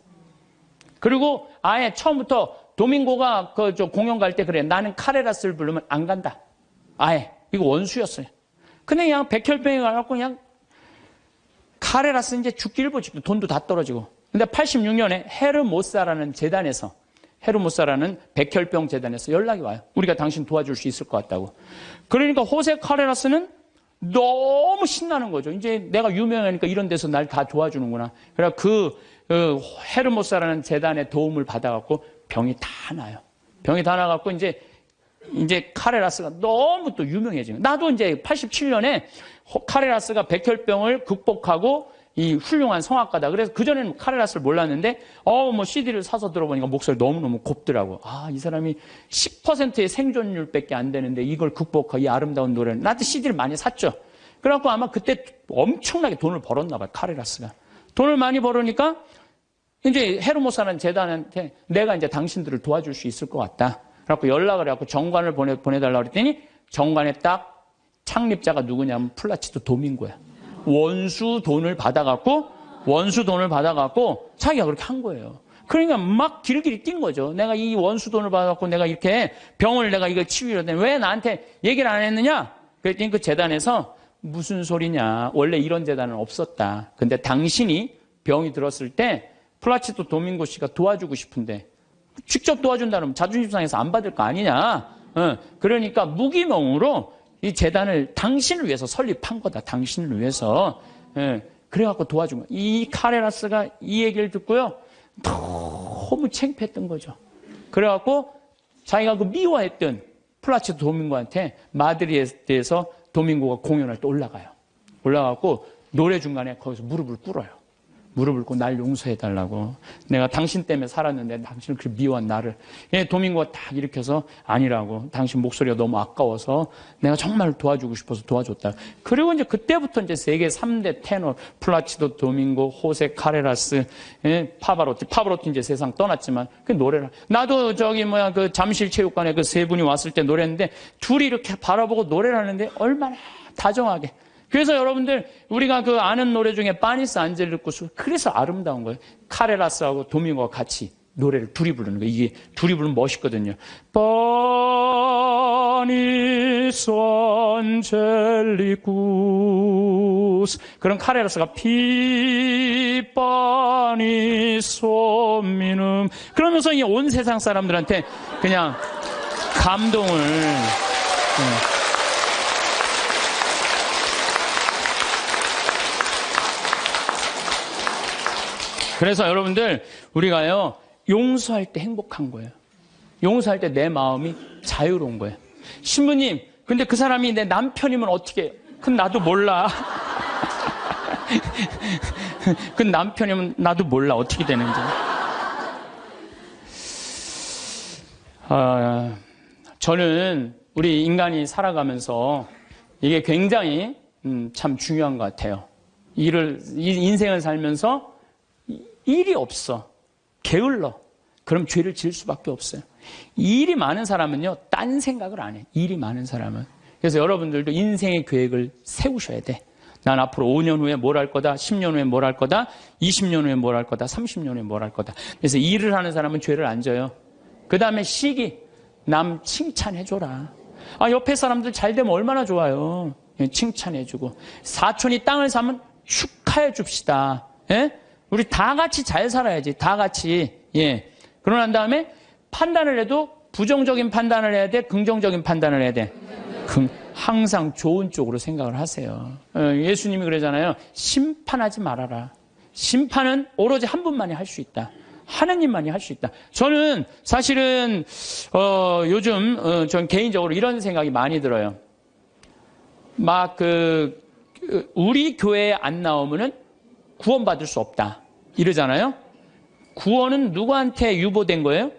그리고 아예 처음부터 도밍고가 공연 갈 때 그래, 나는 카레라스를 부르면 안 간다. 아예. 이거 원수였어요. 근데 그냥 백혈병에 가갖고 그냥 카레라스 이제 죽기 일보 직전, 돈도 다 떨어지고. 근데 86년에 헤르모사라는 백혈병 재단에서 연락이 와요. 우리가 당신 도와줄 수 있을 것 같다고. 그러니까 호세 카레라스는 너무 신나는 거죠. 이제 내가 유명하니까 이런 데서 날 다 도와주는구나. 그래서 헤르모사라는 재단의 도움을 받아갖고 병이 다 나요. 병이 다 나갖고 이제 카레라스가 너무 또 유명해지는. 나도 이제 87년에 카레라스가 백혈병을 극복하고 이 훌륭한 성악가다. 그래서 그전에는 카레라스를 몰랐는데, CD를 사서 들어보니까 목소리 너무너무 곱더라고. 이 사람이 10%의 생존율밖에 안 되는데 이걸 극복하고 이 아름다운 노래를. 나한테 CD를 많이 샀죠. 그래갖고 아마 그때 엄청나게 돈을 벌었나 봐요, 카레라스가. 돈을 많이 벌으니까 이제 헤르모사라는 재단한테 내가 이제 당신들을 도와줄 수 있을 것 같다. 그래갖고 연락을 해갖고 정관을 보내달라고 그랬더니 정관에 딱 창립자가 누구냐면 플라치도 도밍고야. 원수 돈을 받아갖고 자기가 그렇게 한 거예요. 그러니까 막 길길이 뛴 거죠. 내가 이 원수 돈을 받아갖고 내가 이렇게 병을 내가 이걸 치유했더니 왜 나한테 얘기를 안 했느냐? 그랬더니 그 재단에서 무슨 소리냐. 원래 이런 재단은 없었다. 근데 당신이 병이 들었을 때 플라치도 도밍고 씨가 도와주고 싶은데 직접 도와준다면 자존심 상해서 안 받을 거 아니냐. 그러니까 무기명으로 이 재단을 당신을 위해서 설립한 거다. 당신을 위해서. 그래갖고 도와준 거야. 이 카레라스가 이 얘기를 듣고요. 너무 창피했던 거죠. 그래갖고 자기가 그 미워했던 플라치도 도밍고한테 마드리드에서 도밍고가 공연할 때 올라가고 노래 중간에 거기서 무릎을 꿇어요. 무릎을 꿇고 날 용서해달라고. 내가 당신 때문에 살았는데 당신을 그렇게 미워한 나를. 도밍고가 딱 일으켜서 아니라고. 당신 목소리가 너무 아까워서 내가 정말 도와주고 싶어서 도와줬다. 그리고 이제 그때부터 이제 세계 3대 테너, 플라치도 도밍고, 호세 카레라스, 파바로티 이제 세상 떠났지만 그 노래를. 나도 그 잠실 체육관에 그 세 분이 왔을 때 노래했는데 둘이 이렇게 바라보고 노래를 하는데 얼마나 다정하게. 그래서 여러분들 우리가 그 아는 노래 중에 파니스 안젤리쿠스, 그래서 아름다운 거예요. 카레라스하고 도밍고가 같이 노래를 둘이 부르는 거예요. 이게 둘이 부르면 멋있거든요. Panis angelicus. 그런 카레라스가 피 panis hominum. 그러면서 이 온 세상 사람들한테 그냥 감동을. 그래서 여러분들, 우리가요, 용서할 때 행복한 거예요. 용서할 때 내 마음이 자유로운 거예요. 신부님, 근데 그 사람이 내 남편이면 어떻게 해요? 그건 나도 몰라. 그 남편이면 나도 몰라. 어떻게 되는지. 저는 우리 인간이 살아가면서 이게 굉장히 참 중요한 것 같아요. 인생을 살면서 일이 없어. 게을러. 그럼 죄를 지을 수밖에 없어요. 일이 많은 사람은요, 딴 생각을 안 해. 일이 많은 사람은. 그래서 여러분들도 인생의 계획을 세우셔야 돼. 난 앞으로 5년 후에 뭘 할 거다, 10년 후에 뭘 할 거다, 20년 후에 뭘 할 거다, 30년 후에 뭘 할 거다. 그래서 일을 하는 사람은 죄를 안 져요. 그 다음에 시기, 남 칭찬해줘라. 옆에 사람들 잘 되면 얼마나 좋아요. 칭찬해주고. 사촌이 땅을 사면 축하해 줍시다. 예? 우리 다 같이 잘 살아야지. 다 같이. 예. 그러고 난 다음에 판단을 해도 부정적인 판단을 해야 돼? 긍정적인 판단을 해야 돼? 항상 좋은 쪽으로 생각을 하세요. 예수님이 그러잖아요. 심판하지 말아라. 심판은 오로지 한 분만이 할 수 있다. 하느님만이 할 수 있다. 저는 사실은 요즘 전 개인적으로 이런 생각이 많이 들어요. 막 우리 교회에 안 나오면은 구원받을 수 없다. 이러잖아요. 구원은 누구한테 유보된 거예요?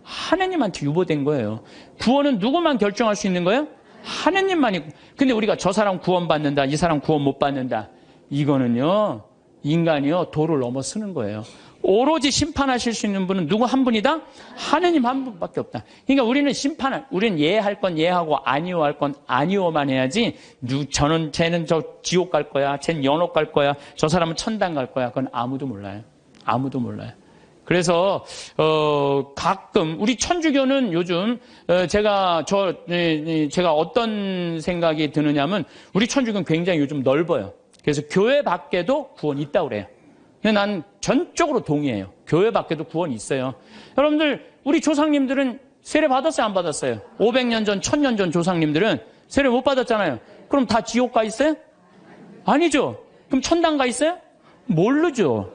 하느님한테 유보된 거예요. 구원은 누구만 결정할 수 있는 거예요? 하느님만이. 근데 우리가 저 사람 구원받는다, 이 사람 구원 못 받는다. 이거는요, 인간이요, 도를 넘어서는 거예요. 오로지 심판하실 수 있는 분은 누구 한 분이다? 하느님 한 분밖에 없다. 그러니까 우리는 우리는 예할 건 예하고 아니오할 건 아니오만 해야지, 쟤는 저 지옥 갈 거야, 쟤는 연옥 갈 거야, 저 사람은 천당 갈 거야. 그건 아무도 몰라요. 아무도 몰라요. 그래서 가끔 우리 천주교는 요즘 제가 어떤 생각이 드느냐면, 우리 천주교는 굉장히 요즘 넓어요. 그래서 교회 밖에도 구원이 있다고 그래요. 근데 난 전적으로 동의해요. 교회 밖에도 구원이 있어요. 여러분들, 우리 조상님들은 세례 받았어요, 안 받았어요? 500년 전, 1000년 전 조상님들은 세례 못 받았잖아요. 그럼 다 지옥 가 있어요? 아니죠. 그럼 천당 가 있어요? 모르죠.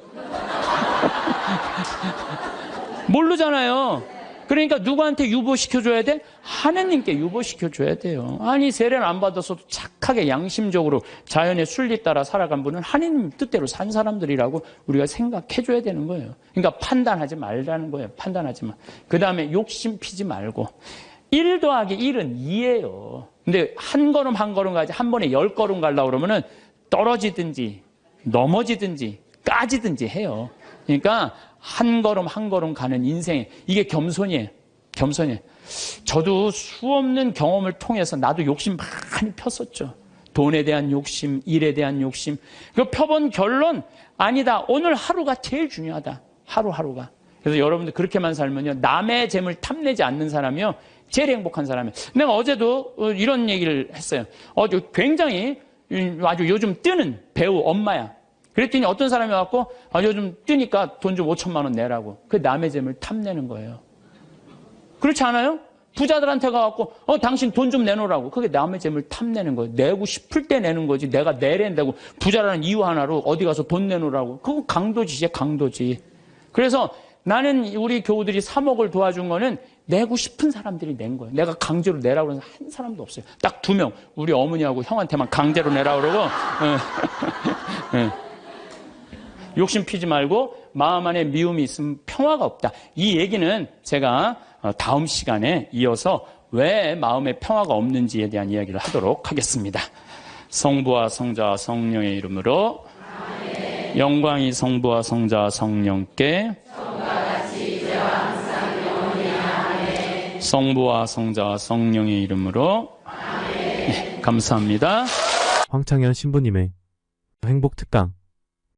모르잖아요. 그러니까 누구한테 유보시켜줘야 돼? 하느님께 유보시켜줘야 돼요. 아니, 세례를 안 받아서도 착하게 양심적으로 자연의 순리 따라 살아간 분은 하느님 뜻대로 산 사람들이라고 우리가 생각해줘야 되는 거예요. 그러니까 판단하지 말라는 거예요. 판단하지 마. 그 다음에 욕심 피지 말고. 1 더하기 1은 2예요. 근데 한 걸음 한 걸음 가지, 한 번에 10걸음 가려고 그러면은 떨어지든지 넘어지든지 까지든지 해요. 그러니까 한 걸음 한 걸음 가는 인생, 이게 겸손이에요. 겸손이에요. 저도 수없는 경험을 통해서 나도 욕심 많이 폈었죠. 돈에 대한 욕심, 일에 대한 욕심. 그 펴본 결론, 아니다. 오늘 하루가 제일 중요하다. 하루하루가. 그래서 여러분들 그렇게만 살면요, 남의 재물 탐내지 않는 사람이요, 제일 행복한 사람이에요. 내가 어제도 이런 얘기를 했어요. 굉장히 아주 요즘 뜨는 배우 엄마야. 그랬더니 어떤 사람이 와갖고, 요즘 뜨니까 돈 좀 5천만 원 내라고. 그게 남의 재물 탐내는 거예요. 그렇지 않아요? 부자들한테 가갖고, 당신 돈 좀 내놓으라고. 그게 남의 재물 탐내는 거예요. 내고 싶을 때 내는 거지. 내가 내랜다고 부자라는 이유 하나로 어디 가서 돈 내놓으라고. 그거 강도지, 강도지. 그래서 나는 우리 교우들이 3억을 도와준 거는 내고 싶은 사람들이 낸 거예요. 내가 강제로 내라고 해서 한 사람도 없어요. 딱 2명. 우리 어머니하고 형한테만 강제로 내라고 그러고. 욕심 피지 말고 마음 안에 미움이 있으면 평화가 없다. 이 얘기는 제가 다음 시간에 이어서 왜 마음에 평화가 없는지에 대한 이야기를 하도록 하겠습니다. 성부와 성자와 성령의 이름으로 아멘. 영광이 성부와 성자와 성령께 성부와 성자와 성령의 이름으로 아멘. 네, 감사합니다. 황창현 신부님의 행복 특강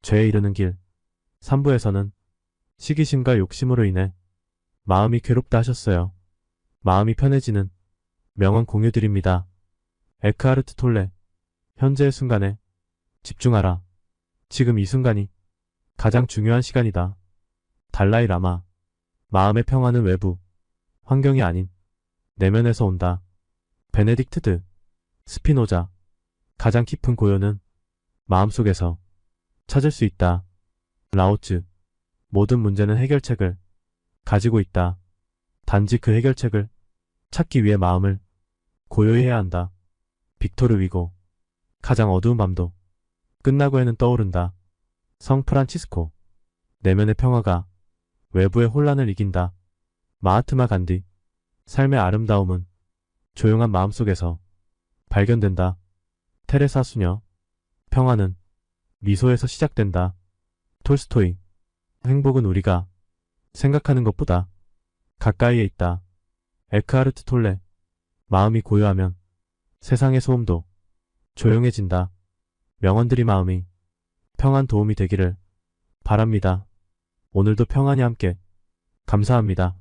죄에 이르는 길 3부에서는 시기심과 욕심으로 인해 마음이 괴롭다 하셨어요. 마음이 편해지는 명언 공유드립니다. 에크하르트 톨레. 현재의 순간에 집중하라. 지금 이 순간이 가장 중요한 시간이다. 달라이 라마. 마음의 평화는 외부, 환경이 아닌 내면에서 온다. 베네딕트 드 스피노자. 가장 깊은 고요는 마음속에서 찾을 수 있다. 라오츠. 모든 문제는 해결책을 가지고 있다. 단지 그 해결책을 찾기 위해 마음을 고요히 해야 한다. 빅토르 위고. 가장 어두운 밤도 끝나고 해는 떠오른다. 성 프란치스코. 내면의 평화가 외부의 혼란을 이긴다. 마하트마 간디. 삶의 아름다움은 조용한 마음속에서 발견된다. 테레사 수녀. 평화는 미소에서 시작된다. 톨스토이. 행복은 우리가 생각하는 것보다 가까이에 있다. 에크하르트 톨레. 마음이 고요하면 세상의 소음도 조용해진다. 명언들이 마음이 평안 도움이 되기를 바랍니다. 오늘도 평안히 함께 감사합니다.